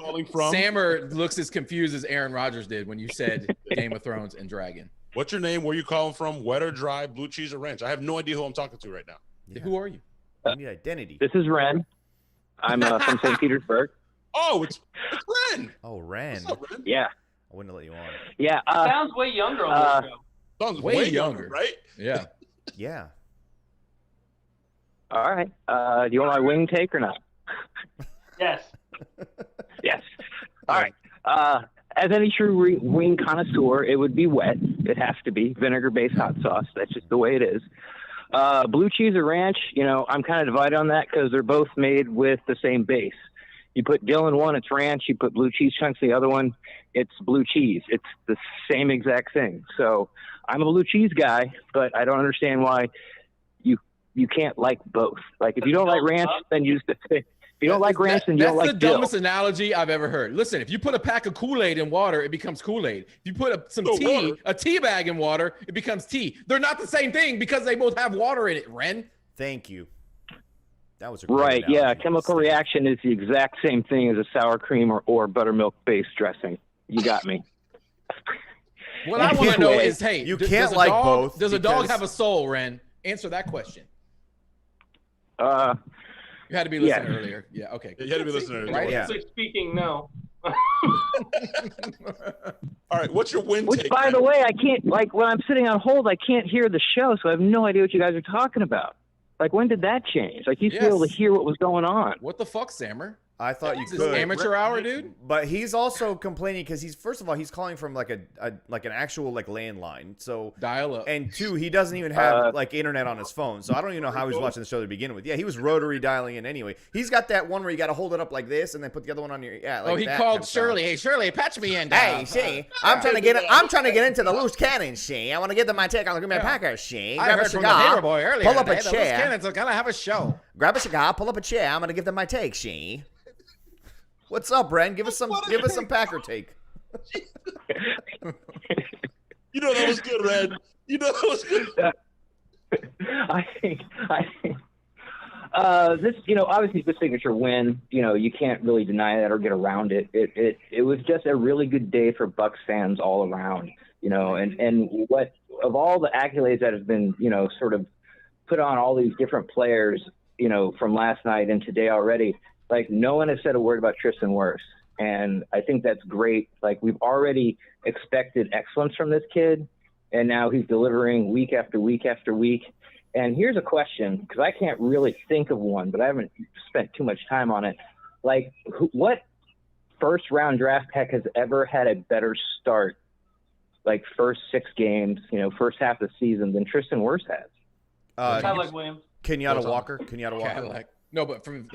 Speaker 2: Sammer looks as confused as Aaron Rodgers did when you said Game of Thrones and dragon.
Speaker 3: What's your name? Where you calling from? Wet or dry? Blue cheese or ranch? I have no idea who I'm talking to right now.
Speaker 1: Yeah.
Speaker 2: Who are you?
Speaker 1: I need identity.
Speaker 9: This is Ren. I'm from St. Petersburg.
Speaker 3: Oh, it's Ren.
Speaker 1: Oh, Ren.
Speaker 3: What's up, Ren?
Speaker 9: Yeah.
Speaker 1: I wouldn't let you on.
Speaker 9: Yeah.
Speaker 4: Sounds way younger on this show.
Speaker 3: Sounds way younger, right?
Speaker 2: Yeah.
Speaker 1: Yeah.
Speaker 9: All right. Do you want my wing take or not?
Speaker 4: Yes.
Speaker 9: Yes. All right. As any true wing connoisseur, it would be wet. It has to be vinegar-based hot sauce. That's just the way it is. Blue cheese or ranch, I'm kind of divided on that because they're both made with the same base. You put dill in one, it's ranch. You put blue cheese chunks in the other one, it's blue cheese. It's the same exact thing. So I'm a blue cheese guy, but I don't understand why you can't like both. Like if you don't like ranch, then use the. If you don't like ranch, then you don't like dill.
Speaker 2: That's the dumbest analogy I've ever heard. Listen, if you put a pack of Kool-Aid in water, it becomes Kool-Aid. If you put a tea bag in water, it becomes tea. They're not the same thing because they both have water in it, Ren.
Speaker 1: Thank you. That was a great
Speaker 9: right.
Speaker 1: analogy.
Speaker 9: Yeah, a chemical reaction is the exact same thing as a sour cream or buttermilk-based dressing. You got me.
Speaker 2: What I want to know is, hey,
Speaker 1: you can't like both.
Speaker 2: Does a dog have a soul, Ren? Answer that question. You had to be listening earlier. Yeah, okay.
Speaker 3: You had to be listening earlier.
Speaker 2: Right?
Speaker 1: Yeah.
Speaker 4: Speaking, no.
Speaker 3: All right, what's your win
Speaker 9: Which,
Speaker 3: take?
Speaker 9: by the way, I can't, when I'm sitting on hold, I can't hear the show, so I have no idea what you guys are talking about. When did that change? You used to be able to hear what was going on.
Speaker 2: What the fuck, Sammer?
Speaker 1: I thought you
Speaker 2: Is this
Speaker 1: could.
Speaker 2: amateur hour, dude?
Speaker 1: But he's also complaining because first of all, he's calling from like an actual like landline. So
Speaker 2: Dial up.
Speaker 1: And two, he doesn't even have like internet on his phone. So I don't even know how he's watching the show to begin with. Yeah, he was rotary dialing in anyway. He's got that one where you got to hold it up like this and then put the other one on your Like
Speaker 2: he
Speaker 1: that
Speaker 2: called
Speaker 1: kind of
Speaker 2: Shirley.
Speaker 1: sound.
Speaker 2: Hey Shirley, patch me in.
Speaker 1: Hey, she, I'm trying to get into the loose cannon. She, I want to get my take on the Green Bay Packers. She,
Speaker 2: I
Speaker 1: grab a
Speaker 2: heard from the
Speaker 1: cigar,
Speaker 2: paper boy earlier
Speaker 1: pull up a
Speaker 2: today, the Loose
Speaker 1: chair.
Speaker 2: Cannons are gonna have a show.
Speaker 1: Grab a cigar, pull up a chair. I'm gonna give them my take. She. What's up, Bren? Give us some Packer take.
Speaker 3: You know that was good, Red. You know that was good.
Speaker 9: I think this, obviously it's a signature win. You can't really deny that or get around it. It was just a really good day for Bucs fans all around. And what of all the accolades that have been, sort of put on all these different players, from last night and today already. Like, no one has said a word about Tristan Wirfs, and I think that's great. Like, we've already expected excellence from this kid, and now he's delivering week after week after week. And here's a question, because I can't really think of one, but I haven't spent too much time on it. Like, what first-round draft pick has ever had a better start, like first 6 games, first half of the season, than Tristan Wirfs has?
Speaker 4: Cadillac Williams.
Speaker 1: Kenyatta Walker.
Speaker 2: Cadillac. No, but from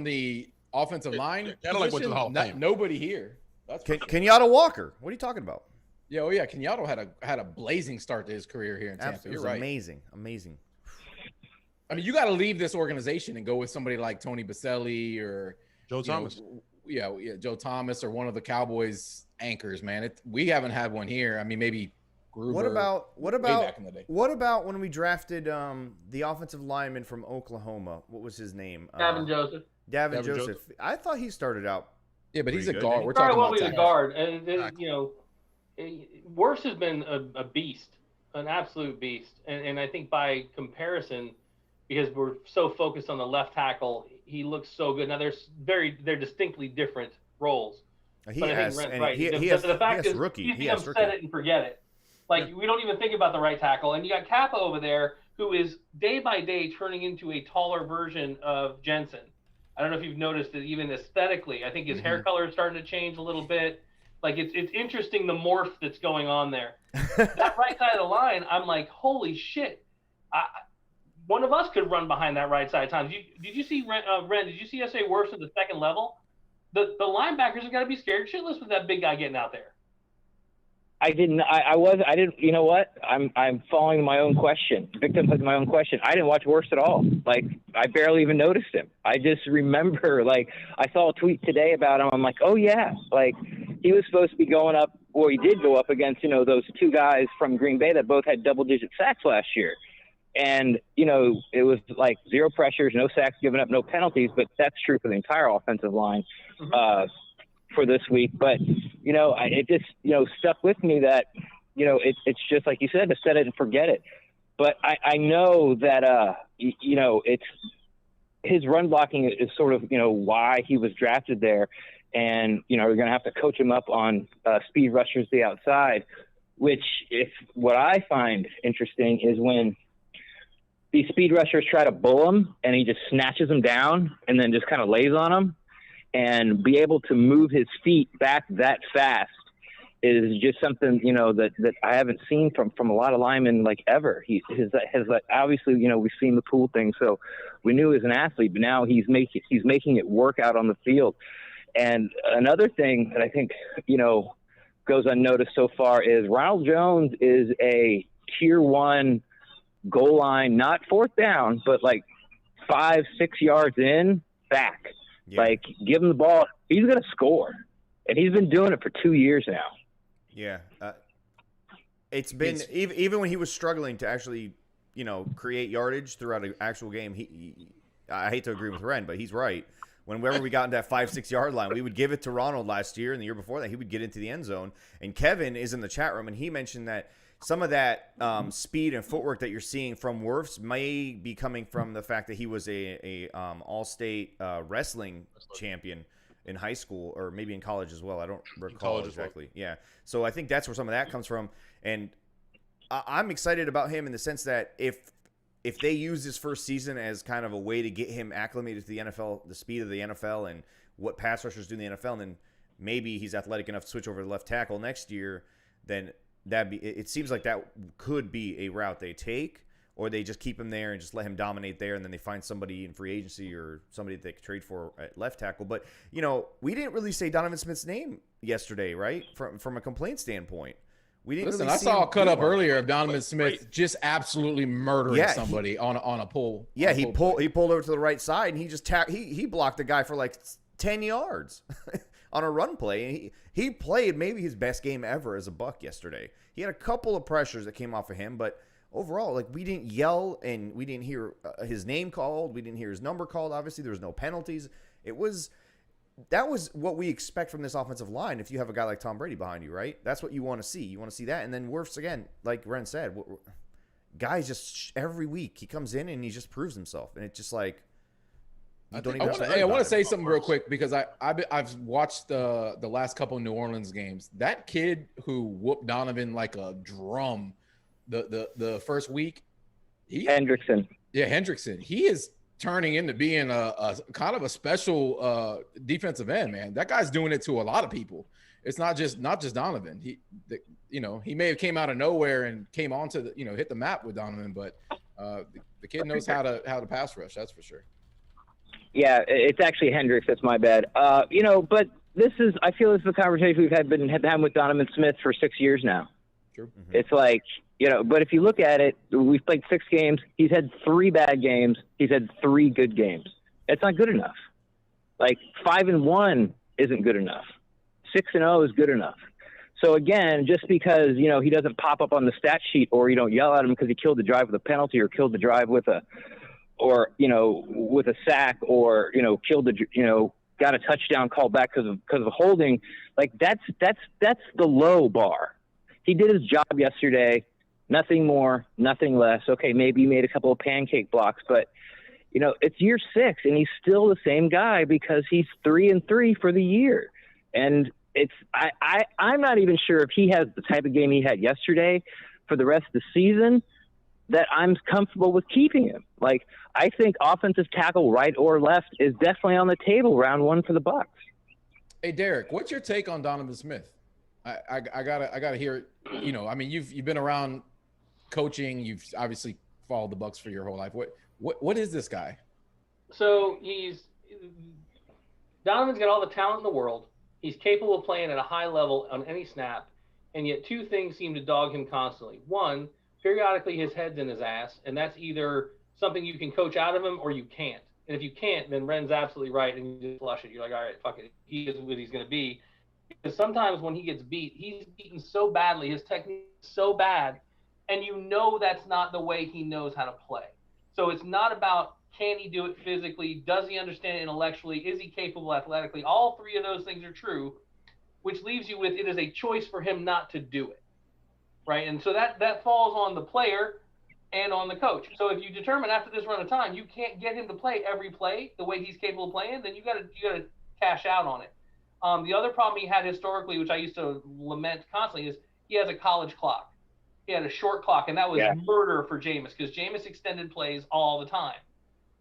Speaker 2: the offensive line,
Speaker 3: Cadillac went to the Hall of Fame.
Speaker 2: Nobody here. That's for sure.
Speaker 1: Kenyatta Walker. What are you talking about?
Speaker 2: Yeah, Kenyatta had a blazing start to his career here in Tampa.
Speaker 1: Absolutely.
Speaker 2: You're right.
Speaker 1: Amazing.
Speaker 2: I mean, you got to leave this organization and go with somebody like Tony Baselli or
Speaker 3: Joe Thomas.
Speaker 2: Joe Thomas or one of the Cowboys anchors. Man, we haven't had one here. I mean, maybe Gruber.
Speaker 1: What about
Speaker 2: back in the day.
Speaker 1: What about when we drafted the offensive lineman from Oklahoma? What was his name?
Speaker 4: Davin Joseph.
Speaker 1: Davin Joseph. I thought he started out.
Speaker 2: Yeah, but he's a
Speaker 1: good,
Speaker 2: guard.
Speaker 1: didn't he?
Speaker 2: We're talking about
Speaker 4: he's a guard, and Wirfs has been a beast, an absolute beast, and I think by comparison, because we're so focused on the left tackle, he looks so good. Now they're distinctly different roles.
Speaker 1: He has rookie.
Speaker 4: He has set it and forget it. Like, we don't even think about the right tackle. And you got Kappa over there, who is day by day turning into a taller version of Jensen. I don't know if you've noticed it even aesthetically. I think his hair color is starting to change a little bit. Like, it's interesting the morph that's going on there. That right side of the line, I'm like, holy shit. One of us could run behind that right side at times. Did you see Ren? Did you see us say Wirfs at the second level? The linebackers have got to be scared shitless with that big guy getting out there.
Speaker 9: I didn't. You know what? I'm following my own question, victim of my own question. I didn't watch Wirfs at all. Like, I barely even noticed him. I just remember, like, I saw a tweet today about him. I'm like, oh yeah, like, he was supposed to be going up, or he did go up against, those 2 guys from Green Bay that both had double-digit sacks last year. And, it was like 0 pressures, no sacks given up, no penalties, but that's true for the entire offensive line. For this week, but it just stuck with me that it's just like you said, to set it and forget it. But I know that it's his run blocking is sort of why he was drafted there, and we're gonna have to coach him up on speed rushers to the outside. Which, what I find interesting is when these speed rushers try to bull him and he just snatches them down and then just kind of lays on them. And be able to move his feet back that fast is just something, that I haven't seen from a lot of linemen, like, ever. He has obviously, we've seen the pool thing, so we knew he was an athlete, but now he's making it work out on the field. And another thing that I think, goes unnoticed so far is Ronald Jones is a tier 1 goal line, not 4th down, but like 5-6 yards in, back. Yeah. Like, give him the ball. He's going to score. And he's been doing it for 2 years now.
Speaker 1: Yeah. It's been – even when he was struggling to actually, create yardage throughout an actual game, I hate to agree with Ren, but he's right. Whenever we got into that 5-6 yard line, we would give it to Ronald last year, and the year before that, he would get into the end zone. And Kevin is in the chat room, and he mentioned that some of that speed and footwork that you're seeing from Wirfs may be coming from the fact that he was a all-state wrestling champion in high school, or maybe in college as well. I don't recall exactly. Well. Yeah. So I think that's where some of that comes from. And I'm excited about him in the sense that if they use this first season as kind of a way to get him acclimated to the NFL, the speed of the NFL, and what pass rushers do in the NFL, and then maybe he's athletic enough to switch over to left tackle next year, then it seems like that could be a route they take, or they just keep him there and just let him dominate there, and then they find somebody in free agency or somebody that they could trade for at left tackle. But, we didn't really say Donovan Smith's name yesterday, right? From a complaint standpoint. We didn't
Speaker 2: Listen,
Speaker 1: really
Speaker 2: I saw a cut up earlier of Donovan Smith
Speaker 3: Right.
Speaker 2: just absolutely murdering somebody on a pull.
Speaker 1: Yeah,
Speaker 2: on a
Speaker 1: he
Speaker 2: pull play.
Speaker 1: pulled over to the right side, and he just he blocked the guy for like 10 yards on a run play. And he played maybe his best game ever as a Buck yesterday. He had a couple of pressures that came off of him, but overall, like, we didn't yell and we didn't hear his name called. We didn't hear his number called. Obviously, there was no penalties. That was what we expect from this offensive line if you have a guy like Tom Brady behind you, right? That's what you want to see. You want to see that. And then worse again, like Ren said, guys just every week he comes in and he just proves himself. And it's just like,
Speaker 2: I want to say something real quick because I've watched the last couple of New Orleans games. That kid who whooped Donovan like a drum the first week,
Speaker 9: Hendrickson.
Speaker 2: Yeah, Hendrickson. He is turning into being a kind of a special defensive end, man. That guy's doing it to a lot of people. It's not just Donovan. He may have came out of nowhere and came onto the hit the map with Donovan, but the kid knows how to pass rush. That's for sure.
Speaker 9: Yeah, it's actually Hendricks. That's my bad. But I feel this is a conversation we've been having with Donovan Smith for 6 years now.
Speaker 2: Sure.
Speaker 1: Mm-hmm.
Speaker 9: It's like, but if you look at it, we've played 6 games. He's had 3 bad games. He's had 3 good games. It's not good enough. Like 5-1 isn't good enough. 6-0 is good enough. So again, just because, he doesn't pop up on the stat sheet, or you don't yell at him because he killed the drive with a penalty or killed the drive with a sack, or, got a touchdown called back because of holding, like that's the low bar. He did his job yesterday. Nothing more, nothing less. Okay, maybe he made a couple of pancake blocks, but it's year 6 and he's still the same guy because he's 3-3 for the year. And I'm not even sure if he has the type of game he had yesterday for the rest of the season that I'm comfortable with keeping him. Like, I think offensive tackle, right or left, is definitely on the table round 1 for the Bucs.
Speaker 2: Hey, Derek, what's your take on Donovan Smith? I gotta hear it. You've been around coaching. You've obviously followed the Bucs for your whole life. What is this guy?
Speaker 4: So Donovan's got all the talent in the world. He's capable of playing at a high level on any snap, and yet 2 things seem to dog him constantly. 1, periodically his head's in his ass, and that's either something you can coach out of him or you can't. And if you can't, then Ren's absolutely right, and you just flush it. You're like, all right, fuck it. He is what he's going to be. Because sometimes when he gets beat, he's beaten so badly, his technique is so bad, and that's not the way he knows how to play. So it's not about, can he do it physically? Does he understand it intellectually? Is he capable athletically? All 3 of those things are true, which leaves you with, it is a choice for him not to do it. Right? And so that falls on the player and on the coach. So if you determine after this run of time you can't get him to play every play the way he's capable of playing, then you gotta cash out on it. The other problem he had historically, which I used to lament constantly, is he has a college clock. He had a short clock, and that was murder for Jameis, because Jameis extended plays all the time,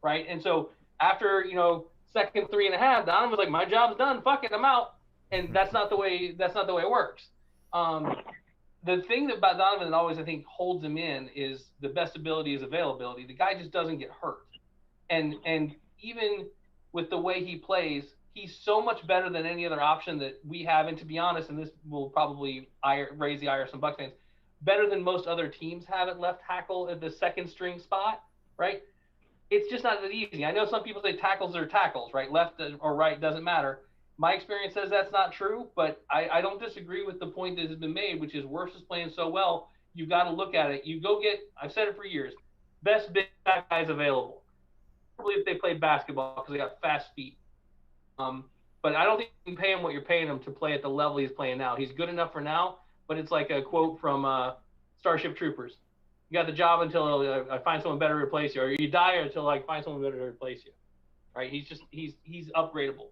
Speaker 4: right? And so after second 3.5, Donovan was like, my job's done. Fuck it, I'm out. And that's not the way it works. The thing about Donovan that always, I think, holds him in is the best ability is availability. The guy just doesn't get hurt. And even with the way he plays, he's so much better than any other option that we have. And to be honest, and this will probably raise the ire of some Bucs fans, better than most other teams have at left tackle at the second string spot, right? It's just not that easy. I know some people say tackles are tackles, right? Left or right doesn't matter. My experience says that's not true, but I don't disagree with the point that has been made, which is Wirfs is playing so well, you've got to look at it. You go get, I've said it for years, best big back guys available. Probably if they played basketball because they got fast feet. But I don't think you can pay him what you're paying him to play at the level he's playing now. He's good enough for now, but it's like a quote from Starship Troopers. You got the job until I find someone better to replace you, or you die until I find someone better to replace you. Right? He's upgradable.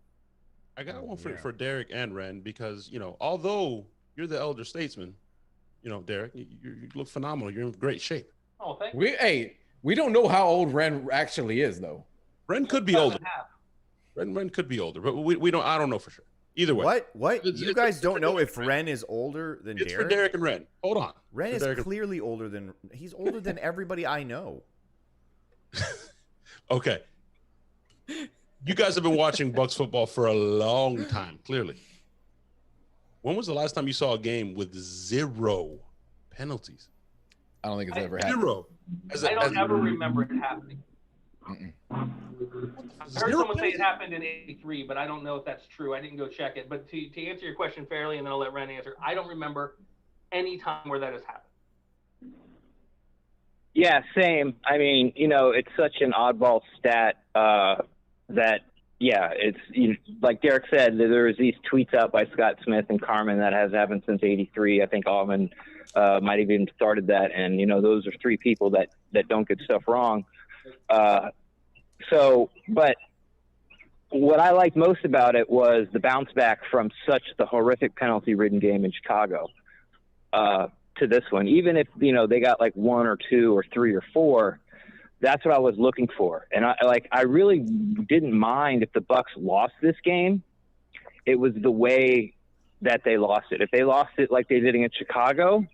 Speaker 3: I got one for Derek and Ren, because, although you're the elder statesman, Derek, you look phenomenal. You're in great shape.
Speaker 4: Oh, thank you.
Speaker 2: We don't know how old Ren actually is, though.
Speaker 3: Ren could be older. Ren could be older, but we don't. I don't know for sure. Either way.
Speaker 1: What? You guys don't know if Ren is older than
Speaker 3: It's
Speaker 1: Derek?
Speaker 3: for Derek and Ren. Hold on.
Speaker 1: Ren is clearly older than he's older than everybody I know.
Speaker 3: Okay. You guys have been watching Bucs football for a long time, clearly. When was the last time you saw a game with 0 penalties?
Speaker 2: I don't think it's ever happened.
Speaker 3: 0.
Speaker 4: I don't ever remember it happening. I heard someone say it happened in '83, but I don't know if that's true. I didn't go check it. But to answer your question fairly, and then I'll let Ren answer, I don't remember any time where that has happened.
Speaker 9: Yeah, same. I mean, it's such an oddball stat that, yeah, it's like Derek said, there was these tweets out by Scott Smith and Carmen that has happened since '83. I think Allman might have even started that. And, those are 3 people that don't get stuff wrong. But what I liked most about it was the bounce back from such the horrific penalty-ridden game in Chicago to this one. Even if, they got like 1 or 2 or 3 or 4, that's what I was looking for. And I really didn't mind if the Bucs lost this game. It was the way that they lost it. If they lost it like they did against Chicago,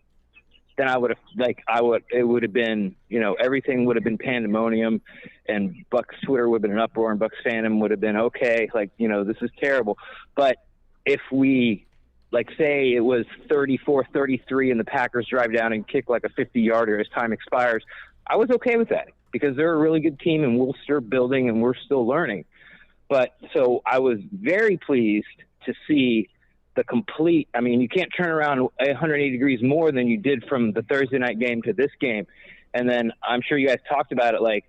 Speaker 9: then it would have been, everything would have been pandemonium, and Bucs Twitter would have been an uproar, and Bucs fandom would have been, okay, this is terrible. But if we, say it was 34-33 and the Packers drive down and kick like a 50-yarder as time expires, I was okay with that because they're a really good team and we're still building and we're still learning. But so I was very pleased to see the complete, you can't turn around 180 degrees more than you did from the Thursday night game to this game. And then I'm sure you guys talked about it,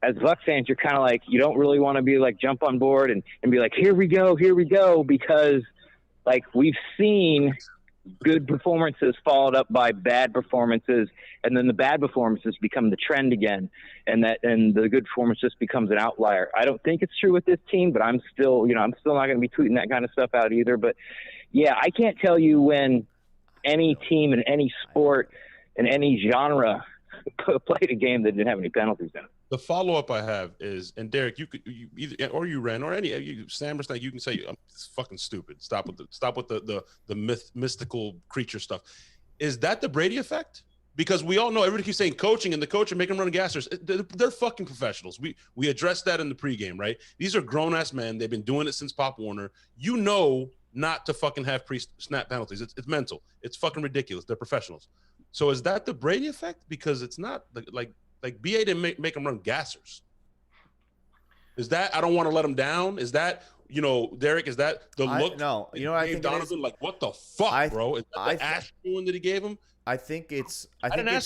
Speaker 9: as Bucs fans, you're kind of you don't really want to be jump on board and be here we go, because we've seen good performances followed up by bad performances, and then the bad performances become the trend again, and the good performance just becomes an outlier. I don't think it's true with this team, but I'm still not going to be tweeting that kind of stuff out either. But yeah, I can't tell you when any team in any sport in any genre played a game that didn't have any penalties in it.
Speaker 3: The follow-up I have is, and Derek, you either, or you Ren, or any Sam or Stank, you can say it's fucking stupid. Stop with the mystical creature stuff. Is that the Brady effect? Because we all know everybody keeps saying coaching, and the coach and make them run gassers. They're fucking professionals. We addressed that in the pregame, right? These are grown-ass men. They've been doing it since Pop Warner. Not to fucking have pre-snap penalties. It's mental. It's fucking ridiculous. They're professionals. So is that the Brady effect? Because it's not like BA didn't make them run gassers. Is that I don't want to let them down? Is that Derek? Is that the look?
Speaker 1: No, I think
Speaker 3: Donovan what the fuck, bro? Is that the ash doing that he gave him?
Speaker 1: I think it's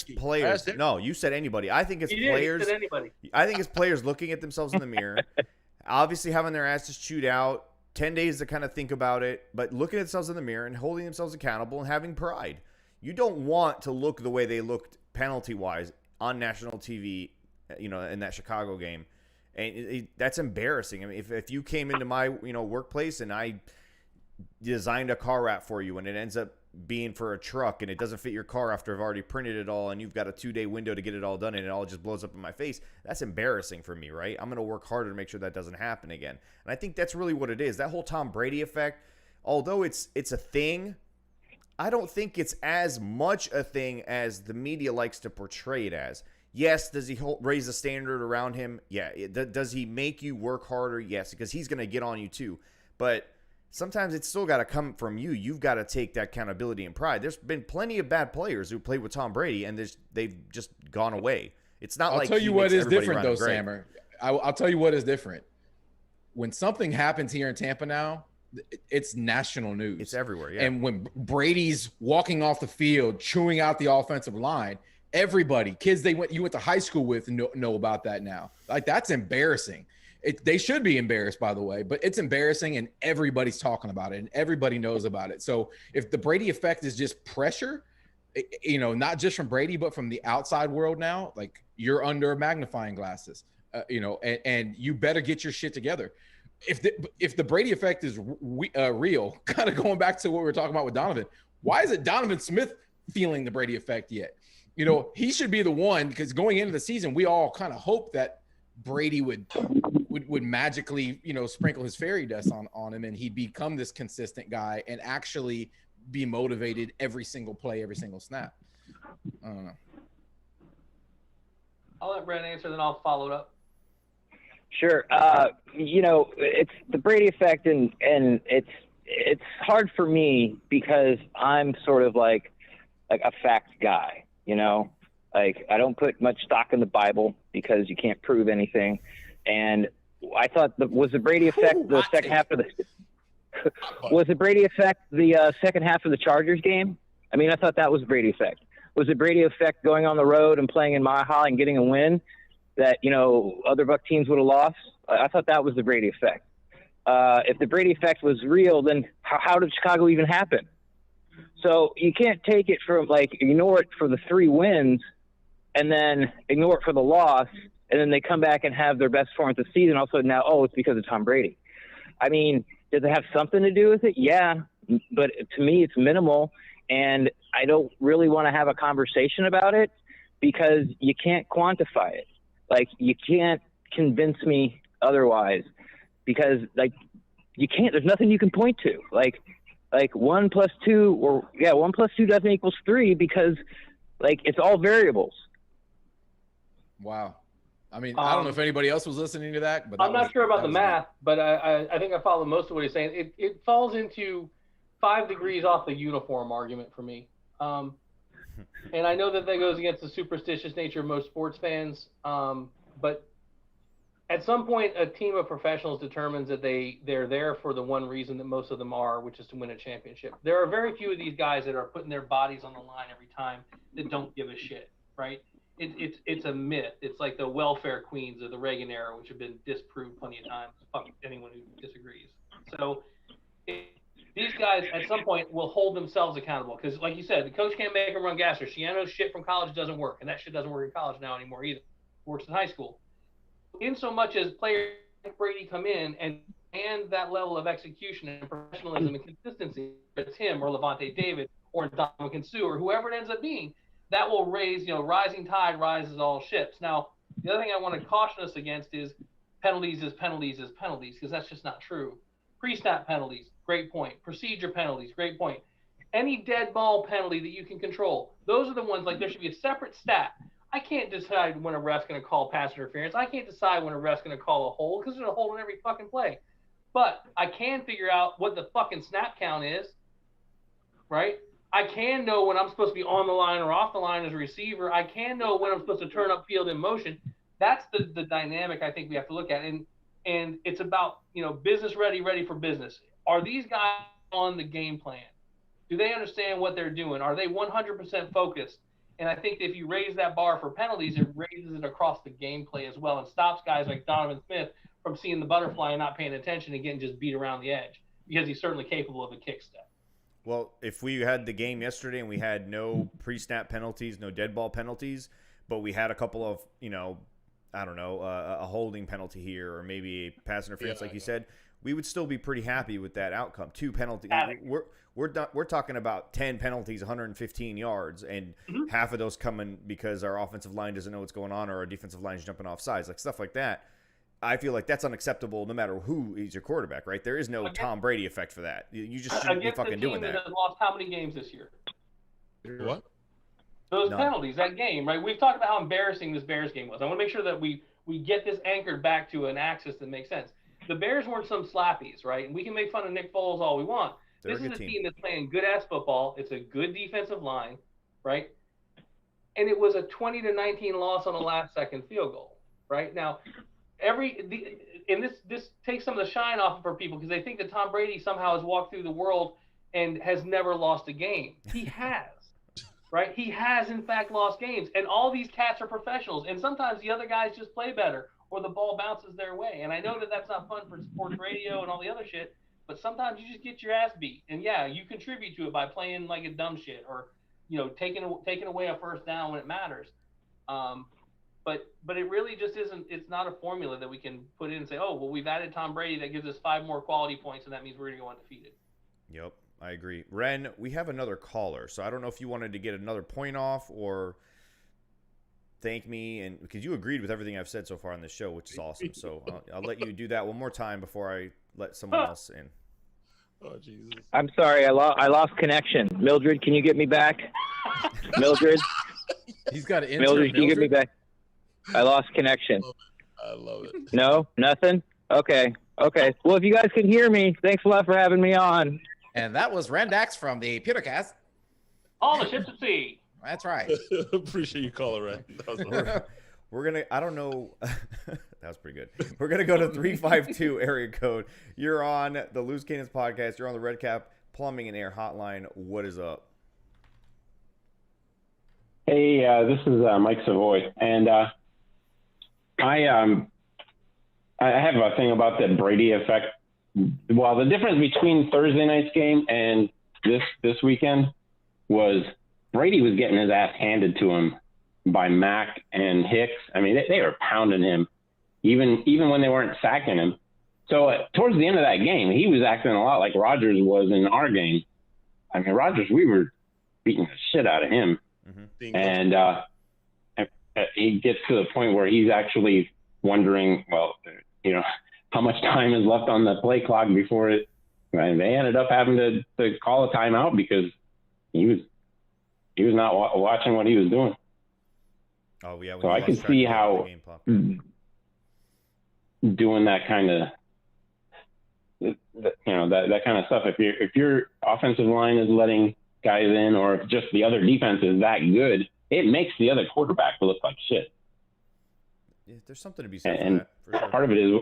Speaker 3: you.
Speaker 1: players. No, you said anybody. I think it's players.
Speaker 4: You said anybody.
Speaker 1: I think it's players looking at themselves in the mirror, obviously having their asses chewed out, 10 days to kind of think about it, but looking at themselves in the mirror and holding themselves accountable and having pride. You don't want to look the way they looked penalty-wise on national TV, in that Chicago game. And that's embarrassing. If you came into my, workplace and I designed a car wrap for you and it ends up being for a truck and it doesn't fit your car after I've already printed it all and you've got a 2-day window to get it all done and it all just blows up in my face, that's embarrassing for me, right? I'm going to work harder to make sure that doesn't happen again. And I think that's really what it is. That whole Tom Brady effect, although it's a thing, I don't think it's as much a thing as the media likes to portray it as. Yes, does he raise the standard around him? Yeah. Does he make you work harder? Yes, because he's going to get on you too. But sometimes it's still got to come from you. You've got to take that accountability and pride. There's been plenty of bad players who played with Tom Brady, and they've just gone away. It's not
Speaker 2: I'll tell you what is different, though, Sammer. I'll tell you what is different. When something happens here in Tampa now, it's national news.
Speaker 1: It's everywhere, yeah.
Speaker 2: And when Brady's walking off the field, chewing out the offensive line, everybody, kids you went to high school with know about that now. That's embarrassing. They should be embarrassed, by the way, but it's embarrassing and everybody's talking about it and everybody knows about it. So if the Brady effect is just pressure, not just from Brady, but from the outside world now, you're under magnifying glasses, and you better get your shit together. If the Brady effect is real, kind of going back to what we were talking about with Donovan, why isn't Donovan Smith feeling the Brady effect yet? He should be the one, because going into the season, we all kind of hoped that Brady would would magically, sprinkle his fairy dust on him, and he'd become this consistent guy and actually be motivated every single play, every single snap. I don't know.
Speaker 4: I'll let Brent answer, then I'll follow it up.
Speaker 9: Sure. It's the Brady effect, and it's hard for me because I'm sort of like a fact guy, Like, I don't put much stock in the Bible because you can't prove anything. And I thought was the Brady effect the second half of the was the Brady effect the second half of the Chargers game? I mean, I thought that was the Brady effect. Was the Brady effect going on the road and playing in Mile High and getting a win that, other Buck teams would have lost? I thought that was the Brady effect. If the Brady effect was real, then how did Chicago even happen? So you can't take it from, ignore it for the 3 wins and then ignore it for the loss, and then they come back and have their best performance of the season. Also now, it's because of Tom Brady. I mean, does it have something to do with it? Yeah, but to me, it's minimal, and I don't really want to have a conversation about it because you can't quantify it. You can't convince me otherwise because, you can't. There's nothing you can point to. 1 + 2, 1 + 2 doesn't equal 3 because, it's all variables.
Speaker 2: Wow. I mean, I don't know if anybody else was listening to that, but
Speaker 4: I'm not sure about the math, but I think I follow most of what he's saying. It falls into 5 degrees off the uniform argument for me. And I know that goes against the superstitious nature of most sports fans. But at some point, a team of professionals determines that they're there for the one reason that most of them are, which is to win a championship. There are very few of these guys that are putting their bodies on the line every time that don't give a shit, right? It's a myth. It's like the welfare queens of the Reagan era, which have been disproved plenty of times. Fuck anyone who disagrees. So these guys at some point will hold themselves accountable because, like you said, the coach can't make them run gasser. Shiano's shit from college doesn't work, and that shit doesn't work in college now anymore either. It works in high school. In so much as players like Brady come in and that level of execution and professionalism and consistency, it's him or Levante David or Dominican Sue or whoever it ends up being, that will raise, rising tide rises all ships. Now, the other thing I want to caution us against is penalties, because that's just not true. Pre-snap penalties, great point. Procedure penalties, great point. Any dead ball penalty that you can control, those are the ones, there should be a separate stat. I can't decide when a ref's going to call pass interference. I can't decide when a ref's going to call a hold because there's a hold in every fucking play. But I can figure out what the fucking snap count is, right? I can know when I'm supposed to be on the line or off the line as a receiver. I can know when I'm supposed to turn up field in motion. That's the dynamic I think we have to look at. And it's about, business ready for business. Are these guys on the game plan? Do they understand what they're doing? Are they 100% focused? And I think if you raise that bar for penalties, it raises it across the gameplay as well and stops guys like Donovan Smith from seeing the butterfly and not paying attention and getting just beat around the edge because he's certainly capable of a kick step.
Speaker 1: Well, if we had the game yesterday and we had no pre-snap penalties, no dead ball penalties, but we had a couple of, a holding penalty here or maybe a pass interference, like you said, we would still be pretty happy with that outcome. 2 penalties. We're talking about 10 penalties, 115 yards, and half of those coming because our offensive line doesn't know what's going on or our defensive line is jumping off sides, stuff like that. I feel like that's unacceptable no matter who is your quarterback, right? There is no Tom Brady effect for that. You just shouldn't be fucking doing that.
Speaker 4: Has lost how many games this year?
Speaker 3: What?
Speaker 4: Those penalties, that game, right? We've talked about how embarrassing this Bears game was. I want to make sure that we get this anchored back to an axis that makes sense. The Bears weren't some slappies, right? And we can make fun of Nick Foles all we want. This is a team that's playing good-ass football. It's a good defensive line, right? And it was a 20-19 loss on a last-second field goal, right? Now, this takes some of the shine off for people because they think that Tom Brady somehow has walked through the world and has never lost a game. He has, right? He has, in fact, lost games. And all these cats are professionals. And sometimes the other guys just play better or the ball bounces their way. And I know that that's not fun for sports radio and all the other shit, but sometimes you just get your ass beat. And, yeah, you contribute to it by playing like a dumb shit or, taking away a first down when it matters. But it really just isn't – it's not a formula that we can put in and say, oh, well, we've added Tom Brady. That gives us 5 more quality points, and that means we're going to go undefeated.
Speaker 1: Yep, I agree. Ren, we have another caller, so I don't know if you wanted to get another point off or thank me, and because you agreed with everything I've said so far on this show, which is awesome. So I'll let you do that one more time before I let someone else in.
Speaker 3: Oh Jesus!
Speaker 9: I'm sorry, I lost connection. Mildred, can you get me back? Mildred,
Speaker 2: He's got an intern.
Speaker 9: Mildred, can you get me back? I lost connection.
Speaker 3: I love it.
Speaker 9: No, nothing. Okay. Well, if you guys can hear me, thanks a lot for having me on.
Speaker 2: And that was Rendax from the Pewtercast.
Speaker 4: All the ships at sea.
Speaker 2: That's right.
Speaker 3: Appreciate you calling, Ren. That was awesome.
Speaker 1: We're gonna. I don't know. That was pretty good. We're gonna go to 352 area code. You're on the Loose Cannons podcast. You're on the Red Cap Plumbing and Air Hotline. What is up?
Speaker 10: Hey, this is Mike Savoy, and I have a thing about the Brady effect. Well, the difference between Thursday night's game and this weekend was Brady was getting his ass handed to him by Mack and Hicks. I mean, they were pounding him, even when they weren't sacking him. So towards the end of that game, he was acting a lot like Rodgers was in our game. I mean, Rodgers, we were beating the shit out of him.
Speaker 3: Mm-hmm.
Speaker 10: And he gets to the point where he's actually wondering, well, how much time is left on the play clock before it. And they ended up having to call a timeout because he was not watching what he was doing.
Speaker 1: Oh yeah.
Speaker 10: So I can see how doing that kind of, that kind of stuff. If your offensive line is letting guys in, or if just the other defense is that good, it makes the other quarterback look like shit.
Speaker 1: Yeah, there's something to be said
Speaker 10: and
Speaker 1: for that. For sure.
Speaker 10: Part of it is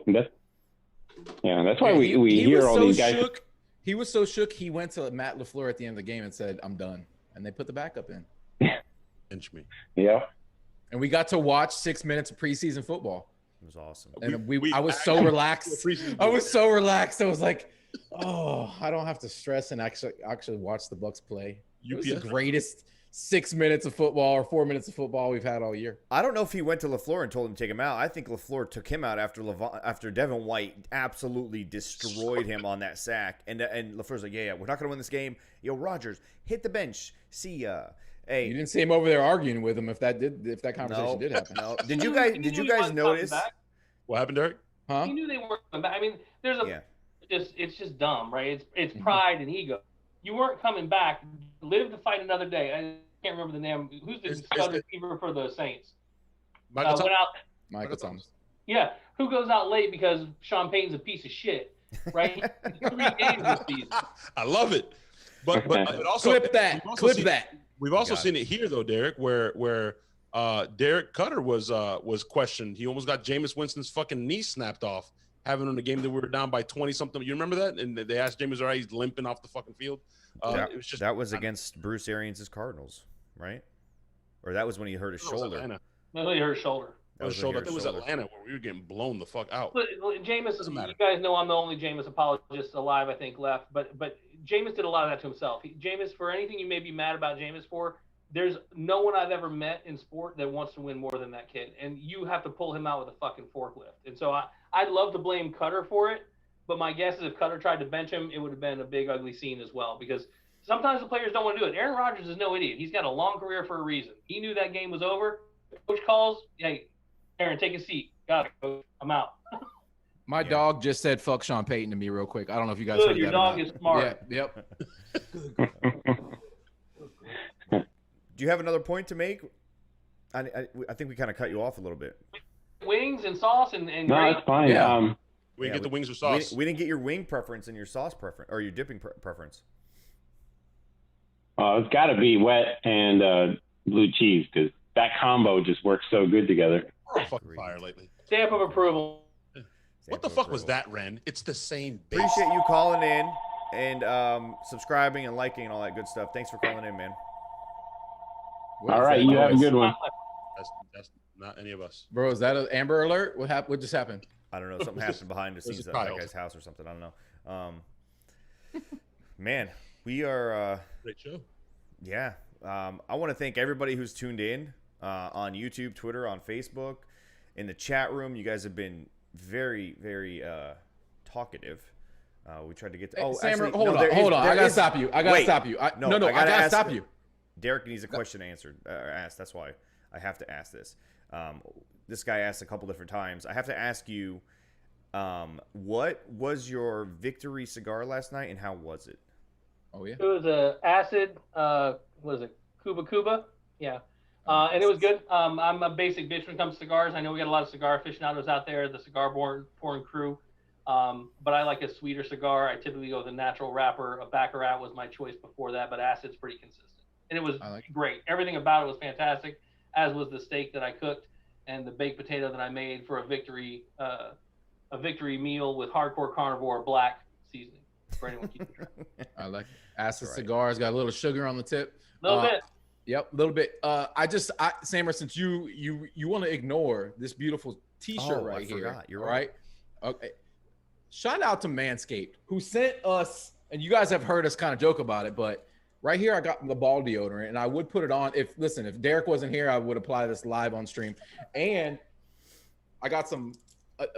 Speaker 10: that's why we hear all these guys.
Speaker 2: He was so shook. He went to Matt LaFleur at the end of the game and said, "I'm done," and they put the backup in.
Speaker 3: Pinch me.
Speaker 10: Yeah.
Speaker 2: And we got to watch 6 minutes of preseason football.
Speaker 1: It was awesome.
Speaker 2: And I was so relaxed. I was so relaxed. I was like, oh, I don't have to stress and actually watch the Bucs play. It was the greatest 6 minutes of football or 4 minutes of football we've had all year.
Speaker 1: I don't know if he went to LaFleur and told him to take him out. I think LaFleur took him out after Devin White absolutely destroyed him on that sack. And LaFleur's like, yeah, we're not going to win this game. Yo, Rodgers, hit the bench. See ya. Hey,
Speaker 2: you didn't see him over there arguing with him if that conversation did happen.
Speaker 1: No. Did you guys notice?
Speaker 3: What happened, Derek?
Speaker 2: Huh?
Speaker 4: He knew they weren't coming back. I mean, it's just dumb, right? It's pride and ego. You weren't coming back. Live to fight another day. I can't remember the name. Who's the stud receiver for the Saints?
Speaker 3: Michael
Speaker 2: Thomas.
Speaker 4: Yeah, who goes out late because Sean Payton's a piece of shit, right? 3 games this season.
Speaker 3: I love it. But also
Speaker 2: clip that.
Speaker 3: We've also seen it here though, Derek, where Derek Cutter was questioned. He almost got Jameis Winston's fucking knee snapped off, having in a game that we were down by 20 something. You remember that? And they asked Jameis, all right, he's limping off the fucking field.
Speaker 1: That was against Bruce Arians' Cardinals, right? Or that was when he hurt his shoulder.
Speaker 4: No, he hurt his shoulder.
Speaker 3: I think it was Atlanta where we were getting blown the fuck out.
Speaker 4: But Jameis, you guys know I'm the only Jameis apologist alive, I think, left. But Jameis did a lot of that to himself. Jameis, for anything you may be mad about Jameis for, there's no one I've ever met in sport that wants to win more than that kid. And you have to pull him out with a fucking forklift. And so I'd love to blame Cutter for it. But my guess is if Cutter tried to bench him, it would have been a big, ugly scene as well. Because sometimes the players don't want to do it. Aaron Rodgers is no idiot. He's got a long career for a reason. He knew that game was over. Coach calls, hey, Aaron, take a seat. Got it, Coach. I'm out.
Speaker 2: My dog just said "fuck Sean Payton" to me real quick. I don't know if you guys
Speaker 4: Good,
Speaker 2: heard
Speaker 4: your
Speaker 2: that.
Speaker 4: dog is smart.
Speaker 2: Yeah, yep.
Speaker 1: Do you have another point to make? I think we kind of cut you off a little bit.
Speaker 4: Wings and sauce and
Speaker 10: no,
Speaker 4: gravy.
Speaker 10: that's fine.
Speaker 2: Yeah.
Speaker 3: We didn't get the wings with sauce.
Speaker 1: We didn't get your wing preference and your sauce preference, or your dipping preference.
Speaker 10: It's got to be wet and blue cheese because that combo just works so good together.
Speaker 3: We're on fucking fire lately.
Speaker 4: Stamp of approval.
Speaker 3: What the fuck was that, Ren? It's the same base.
Speaker 1: Appreciate you calling in and subscribing and liking and all that good stuff. Thanks for calling in, man.
Speaker 10: All right, you have a good one.
Speaker 3: That's not any of us.
Speaker 2: Bro, is that an Amber Alert? What just happened?
Speaker 1: I don't know. Something happened behind the scenes at that guy's house or something. I don't know. Man, we are.
Speaker 3: Great show.
Speaker 1: Yeah. I want to thank everybody who's tuned in on YouTube, Twitter, on Facebook, in the chat room. You guys have been very, very talkative. We tried to get to.
Speaker 2: Sam, hold on. I gotta stop you. I gotta stop you. I gotta stop you.
Speaker 1: Derek needs a question answered. Asked. That's why. I have to ask this. This guy asked a couple different times. I have to ask you, what was your victory cigar last night, and how was it?
Speaker 2: Oh yeah.
Speaker 4: It was a acid. What is it? Cuba. Yeah. And it was good. I'm a basic bitch when it comes to cigars. I know we got a lot of cigar aficionados out there, the cigar pouring crew. But I like a sweeter cigar. I typically go with a natural wrapper. A Baccarat was my choice before that, but acid's pretty consistent. And it was great. Everything about it was fantastic, as was the steak that I cooked and the baked potato that I made for a victory meal with hardcore carnivore black seasoning for anyone keeping track.
Speaker 2: I like it. Acid cigars, got a little sugar on the tip.
Speaker 4: A little bit.
Speaker 2: Yep, a little bit. Samer, since you want to ignore this beautiful T-shirt right here,
Speaker 1: forgot. You're
Speaker 2: right. Okay. Shout out to Manscaped, who sent us, and you guys have heard us kind of joke about it, but right here I got the ball deodorant, and I would put it on if Derek wasn't here, I would apply this live on stream, and I got some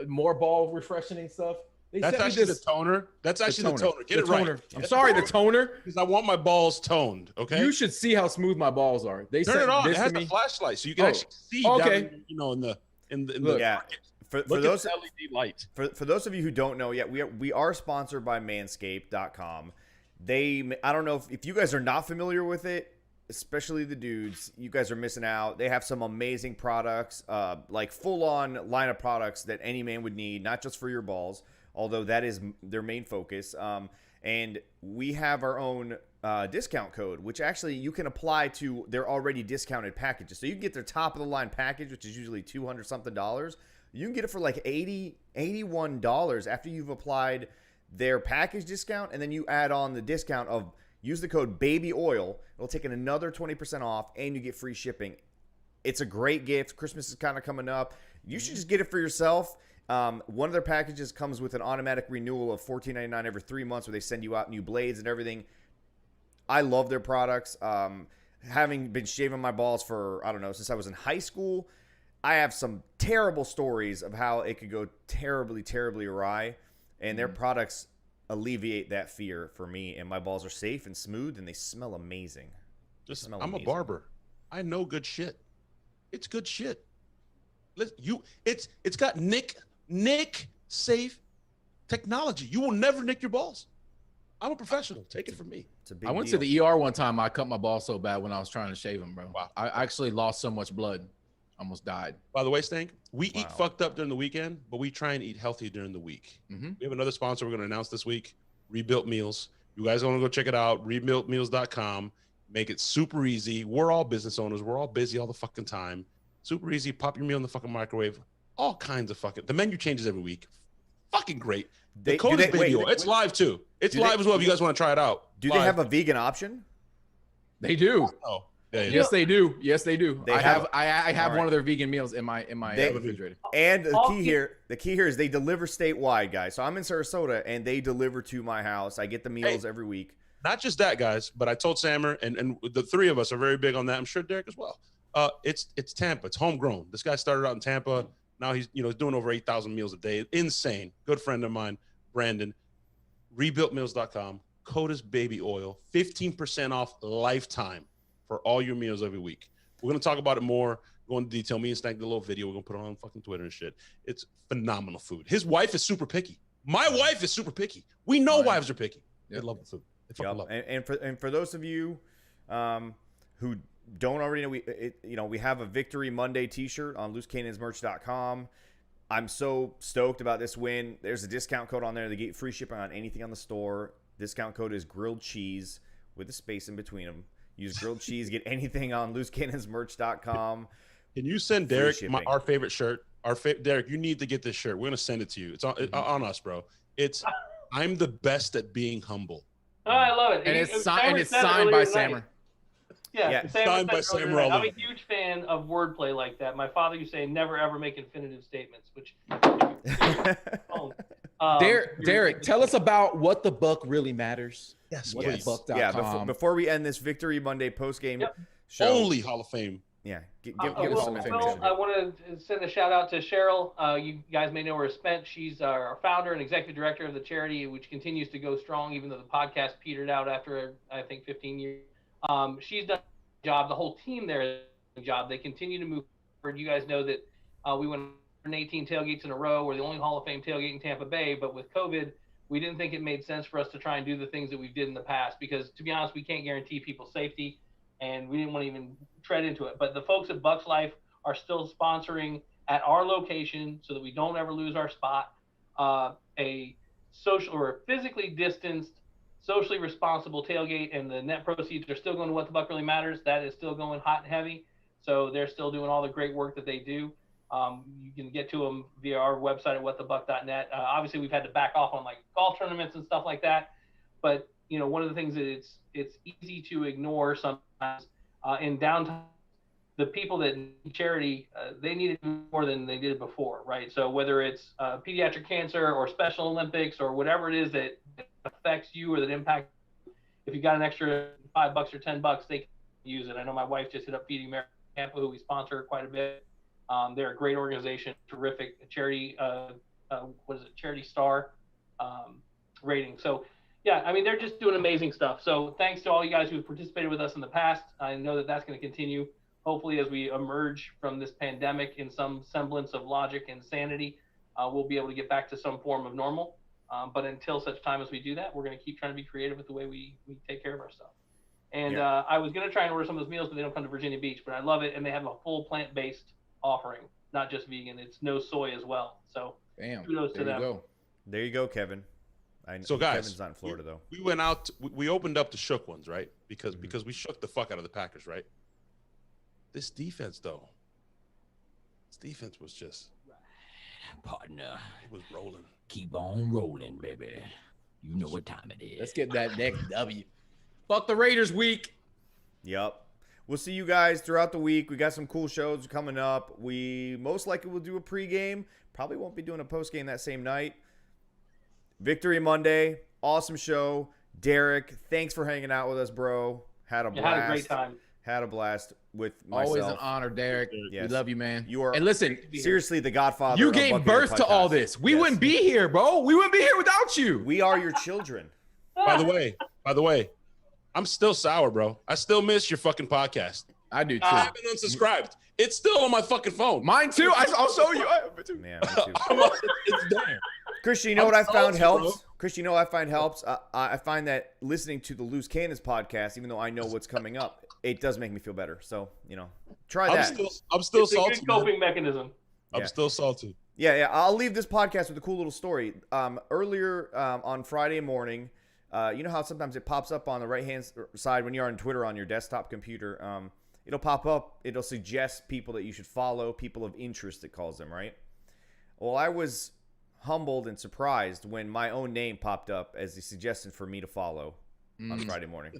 Speaker 2: more ball refreshing stuff.
Speaker 3: That's actually the toner. That's actually the toner. Get it right.
Speaker 2: I'm sorry, the toner.
Speaker 3: Because I want my balls toned. Okay.
Speaker 2: You should see how smooth my balls are. They
Speaker 3: turn it on. It has
Speaker 2: a
Speaker 3: flashlight, so you can actually see.
Speaker 2: Okay.
Speaker 3: Down in the
Speaker 1: yeah. For those
Speaker 3: LED light.
Speaker 1: For those of you who don't know yet, we are sponsored by Manscaped.com. I don't know if you guys are not familiar with it, especially the dudes, you guys are missing out. They have some amazing products, like full-on line of products that any man would need, not just for your balls, although that is their main focus. And we have our own discount code, which actually you can apply to their already discounted packages. So you can get their top-of-the-line package, which is usually $200-something. You can get it for like $81 after you've applied their package discount, and then you add on the discount of use the code BABYOIL. It'll take another 20% off, and you get free shipping. It's a great gift. Christmas is kind of coming up. You should just get it for yourself. One of their packages comes with an automatic renewal of $14.99 every 3 months, where they send you out new blades and everything. I love their products. Having been shaving my balls for, I don't know, since I was in high school, I have some terrible stories of how it could go terribly, terribly awry, and their products alleviate that fear for me, and my balls are safe and smooth, and they smell amazing.
Speaker 3: I'm a barber. I know good shit. It's good shit. It's got nick safe technology. You will never nick your balls. I'm a professional. Take it from me.
Speaker 2: I went to the ER one time. I cut my balls so bad when I was trying to shave them, bro.
Speaker 3: Wow.
Speaker 2: I actually lost so much blood. Almost died.
Speaker 3: By the way, Stank, we eat fucked up during the weekend, but we try and eat healthy during the week.
Speaker 2: Mm-hmm.
Speaker 3: We have another sponsor we're going to announce this week, Rebuilt Meals. You guys want to go check it out, rebuiltmeals.com. Make it super easy. We're all business owners. We're all busy all the fucking time. Super easy. Pop your meal in the fucking microwave. All kinds of fucking. The menu changes every week. Fucking great. The code is Baby Oil. It's live too. It's live as well if you guys want to try it out.
Speaker 1: Do they have a vegan option?
Speaker 2: They do.
Speaker 3: Oh.
Speaker 2: Yes, they do. Yes, they do. I have one of their vegan meals in my refrigerator.
Speaker 1: And the key here is they deliver statewide, guys. So I'm in Sarasota, and they deliver to my house. I get the meals every week.
Speaker 3: Not just that, guys, but I told Samer, and the three of us are very big on that. I'm sure Derek as well. It's Tampa. It's homegrown. This guy started out in Tampa. Now he's doing over 8,000 meals a day. Insane. Good friend of mine, Brandon. Rebuiltmeals.com. Code is Baby Oil. 15% off lifetime for all your meals every week. We're going to talk about it more, go into detail. Me and Stank did a little video. We're going to put it on fucking Twitter and shit. It's phenomenal food. His wife is super picky. My wife is super picky. We know wives are picky. They love the food. They fucking love it.
Speaker 1: And for those of you who don't already know, we have a Victory Monday t-shirt on loosecannonsmerch.com. I'm so stoked about this win. There's a discount code on there. They get free shipping on anything on the store. Discount code is grilled cheese with a space in between them. Use grilled cheese. Get anything on loosecannonsmerch.com.
Speaker 3: Can you send Derek our favorite shirt? Derek, you need to get this shirt. We're going to send it to you. It's on us, bro. It's I'm the best at being humble.
Speaker 4: Oh, I love it.
Speaker 2: And it's signed by Samer.
Speaker 4: Yeah,
Speaker 3: signed by Samer.
Speaker 4: I'm a huge fan of wordplay like that. My father used to say, never ever make infinitive statements, which
Speaker 2: Derek, tell us about what the Buck really matters.
Speaker 3: Yes,
Speaker 2: Buck.com.
Speaker 1: Yeah, before we end this Victory Monday post-game show.
Speaker 3: Only Hall of Fame.
Speaker 1: Yeah.
Speaker 4: Give us some information. I want to send a shout out to Cheryl. You guys may know her as Spent. She's our founder and executive director of the charity, which continues to go strong, even though the podcast petered out after, I think, 15 years. She's done a job. The whole team there job. They continue to move forward. You guys know that we went 118 tailgates in a row. We're the only Hall of Fame tailgate in Tampa Bay, but with COVID, we didn't think it made sense for us to try and do the things that we did in the past because, to be honest, we can't guarantee people's safety, and we didn't want to even tread into it. But the folks at Bucs Life are still sponsoring at our location so that we don't ever lose our spot, a social or physically distanced, socially responsible tailgate, and the net proceeds are still going to What the Buck Really Matters. That is still going hot and heavy. So they're still doing all the great work that they do. You can get to them via our website at whatthebuck.net. Obviously, we've had to back off on like golf tournaments and stuff like that. But, you know, one of the things that it's easy to ignore sometimes in downtime, the people that need charity, they need it more than they did before, right? So whether it's pediatric cancer or Special Olympics or whatever it is that affects you or that impacts you, if you got an extra $5 or $10, they can use it. I know my wife just hit up Feeding America Tampa, who we sponsor quite a bit. They're a great organization, terrific charity. Charity Star rating. So, yeah, I mean, they're just doing amazing stuff. So thanks to all you guys who have participated with us in the past. I know that that's going to continue. Hopefully, as we emerge from this pandemic in some semblance of logic and sanity, we'll be able to get back to some form of normal. But until such time as we do that, we're going to keep trying to be creative with the way we take care of ourselves. And I was going to try and order some of those meals, but they don't come to Virginia Beach. But I love it, and they have a full plant-based offering, not just vegan. It's no soy as well. So kudos to them.
Speaker 2: Go.
Speaker 1: There you go, Kevin.
Speaker 3: So guys,
Speaker 1: Kevin's not in Florida though.
Speaker 3: We went out. We opened up the shook ones, right? Because we shook the fuck out of the Packers, right? This defense, though. This defense was just
Speaker 11: partner.
Speaker 3: It was rolling.
Speaker 11: Keep on rolling, baby. You know what time it is.
Speaker 2: Let's get that next W. Fuck the Raiders week.
Speaker 1: Yep. We'll see you guys throughout the week. We got some cool shows coming up. We most likely will do a pregame. Probably won't be doing a postgame that same night. Victory Monday. Awesome show. Derek, thanks for hanging out with us, bro. Had a blast.
Speaker 4: Had a great time.
Speaker 1: Had a blast with myself.
Speaker 2: Always an honor, Derek.
Speaker 1: Yes.
Speaker 2: We love you, man.
Speaker 1: You are,
Speaker 2: and listen,
Speaker 1: seriously, the godfather.
Speaker 2: You
Speaker 1: of
Speaker 2: gave
Speaker 1: Buccaneer
Speaker 2: birth to
Speaker 1: podcast.
Speaker 2: all this. We wouldn't be here, bro. We wouldn't be here without you.
Speaker 1: We are your children.
Speaker 3: By the way, I'm still sour, bro. I still miss your fucking podcast.
Speaker 2: I do too.
Speaker 3: I haven't unsubscribed. It's still on my fucking phone.
Speaker 2: Mine too. I'll show you.
Speaker 1: Man, me too.
Speaker 3: It's there.
Speaker 1: Christian, you know what I found helps?
Speaker 3: Bro.
Speaker 1: Christian, you know what I find helps? I find that listening to the Loose Cannons podcast, even though I know what's coming up, it does make me feel better. So, you know, try that.
Speaker 3: I'm still
Speaker 4: it's
Speaker 3: salty.
Speaker 4: It's a good coping mechanism.
Speaker 3: I'm still salty.
Speaker 1: Yeah. I'll leave this podcast with a cool little story. Earlier on Friday morning, you know how sometimes it pops up on the right-hand side when you're on Twitter on your desktop computer? It'll pop up. It'll suggest people that you should follow, people of interest, it calls them, right? Well, I was humbled and surprised when my own name popped up as a suggestion for me to follow on Friday morning.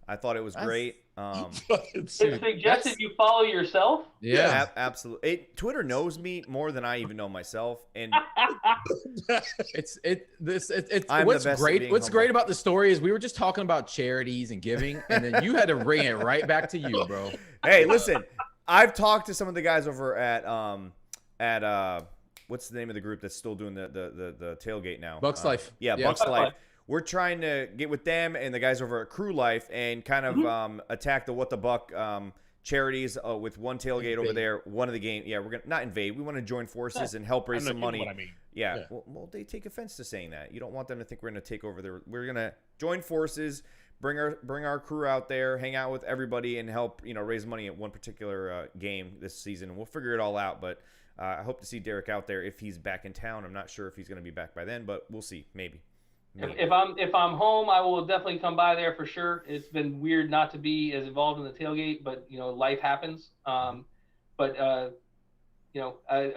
Speaker 1: I thought it was great.
Speaker 4: It suggested you follow yourself?
Speaker 2: Yeah,
Speaker 1: absolutely. Twitter knows me more than I even know myself, and
Speaker 2: what's great about the story is we were just talking about charities and giving, and then you had to bring it right back to you, bro.
Speaker 1: Hey, listen, I've talked to some of the guys over at what's the name of the group that's still doing the tailgate now?
Speaker 2: Bucs Life.
Speaker 1: Yeah, Bucs Life. We're trying to get with them and the guys over at Crew Life and kind of attack the What the Buck charities with one tailgate over there, one of the game. Yeah, we're gonna not invade. We want to join forces and help raise some money.
Speaker 3: What I mean.
Speaker 1: Yeah. Well, they take offense to saying that. You don't want them to think we're gonna take over their. We're gonna join forces, bring our crew out there, hang out with everybody, and help raise money at one particular game this season. And we'll figure it all out. But I hope to see Derek out there if he's back in town. I'm not sure if he's gonna be back by then, but we'll see. Maybe.
Speaker 4: If I'm home, I will definitely come by there for sure. It's been weird not to be as involved in the tailgate, but life happens. I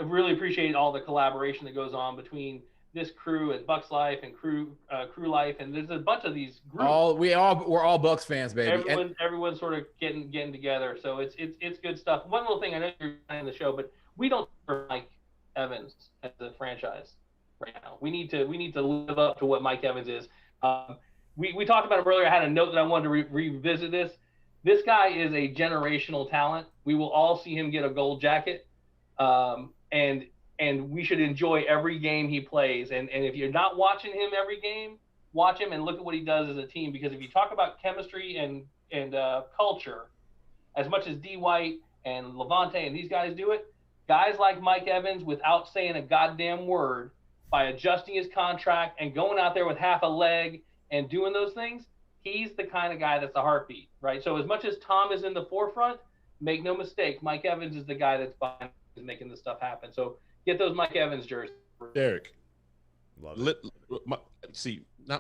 Speaker 4: really appreciate all the collaboration that goes on between this crew at Bucs Life and Crew Life, and there's a bunch of these groups.
Speaker 2: We're all Bucs fans, baby.
Speaker 4: Everyone's sort of getting together, so it's good stuff. One little thing, I know you're in the show, but we don't for Mike Evans as a franchise. Right now, we need to live up to what Mike Evans is. We talked about him earlier. I had a note that I wanted to revisit this. This guy is a generational talent. We will all see him get a gold jacket, and we should enjoy every game he plays. And if you're not watching him every game, watch him and look at what he does as a team. Because if you talk about chemistry and culture, as much as D. White and Levante and these guys do it, guys like Mike Evans, without saying a goddamn word, by adjusting his contract and going out there with half a leg and doing those things, he's the kind of guy that's a heartbeat, right? So as much as Tom is in the forefront, make no mistake, Mike Evans is the guy that's behind making this stuff happen. So get those Mike Evans jerseys.
Speaker 3: Derek.
Speaker 1: Love it.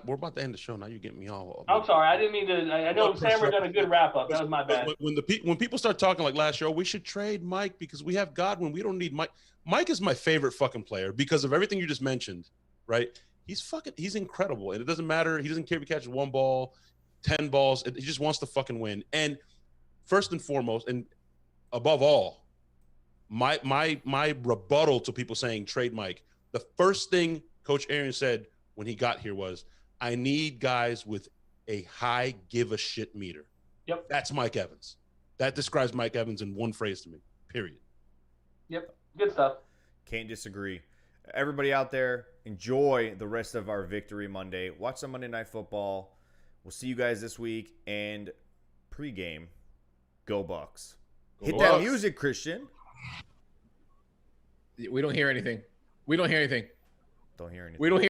Speaker 3: We're about to end the show. Now you're getting me all.
Speaker 4: I'm sorry. I didn't mean to. I know Sammer done a good wrap up. That was my bad.
Speaker 3: When people start talking like last year, we should trade Mike because we have Godwin. We don't need Mike. Mike is my favorite fucking player because of everything you just mentioned, right? He's incredible. And it doesn't matter. He doesn't care if he catches 1 ball, 10 balls. He just wants to fucking win. And first and foremost, and above all, my rebuttal to people saying trade Mike, the first thing Coach Arians said when he got here was, I need guys with a high give a shit meter.
Speaker 4: Yep.
Speaker 3: That's Mike Evans. That describes Mike Evans in one phrase to me, period.
Speaker 4: Yep. Good stuff.
Speaker 1: Can't disagree. Everybody out there, enjoy the rest of our Victory Monday. Watch some Monday Night Football. We'll see you guys this week. And pregame, go Bucs. Hit that music, Christian.
Speaker 2: We don't hear anything. We don't hear anything.
Speaker 1: Don't hear anything.
Speaker 2: We don't hear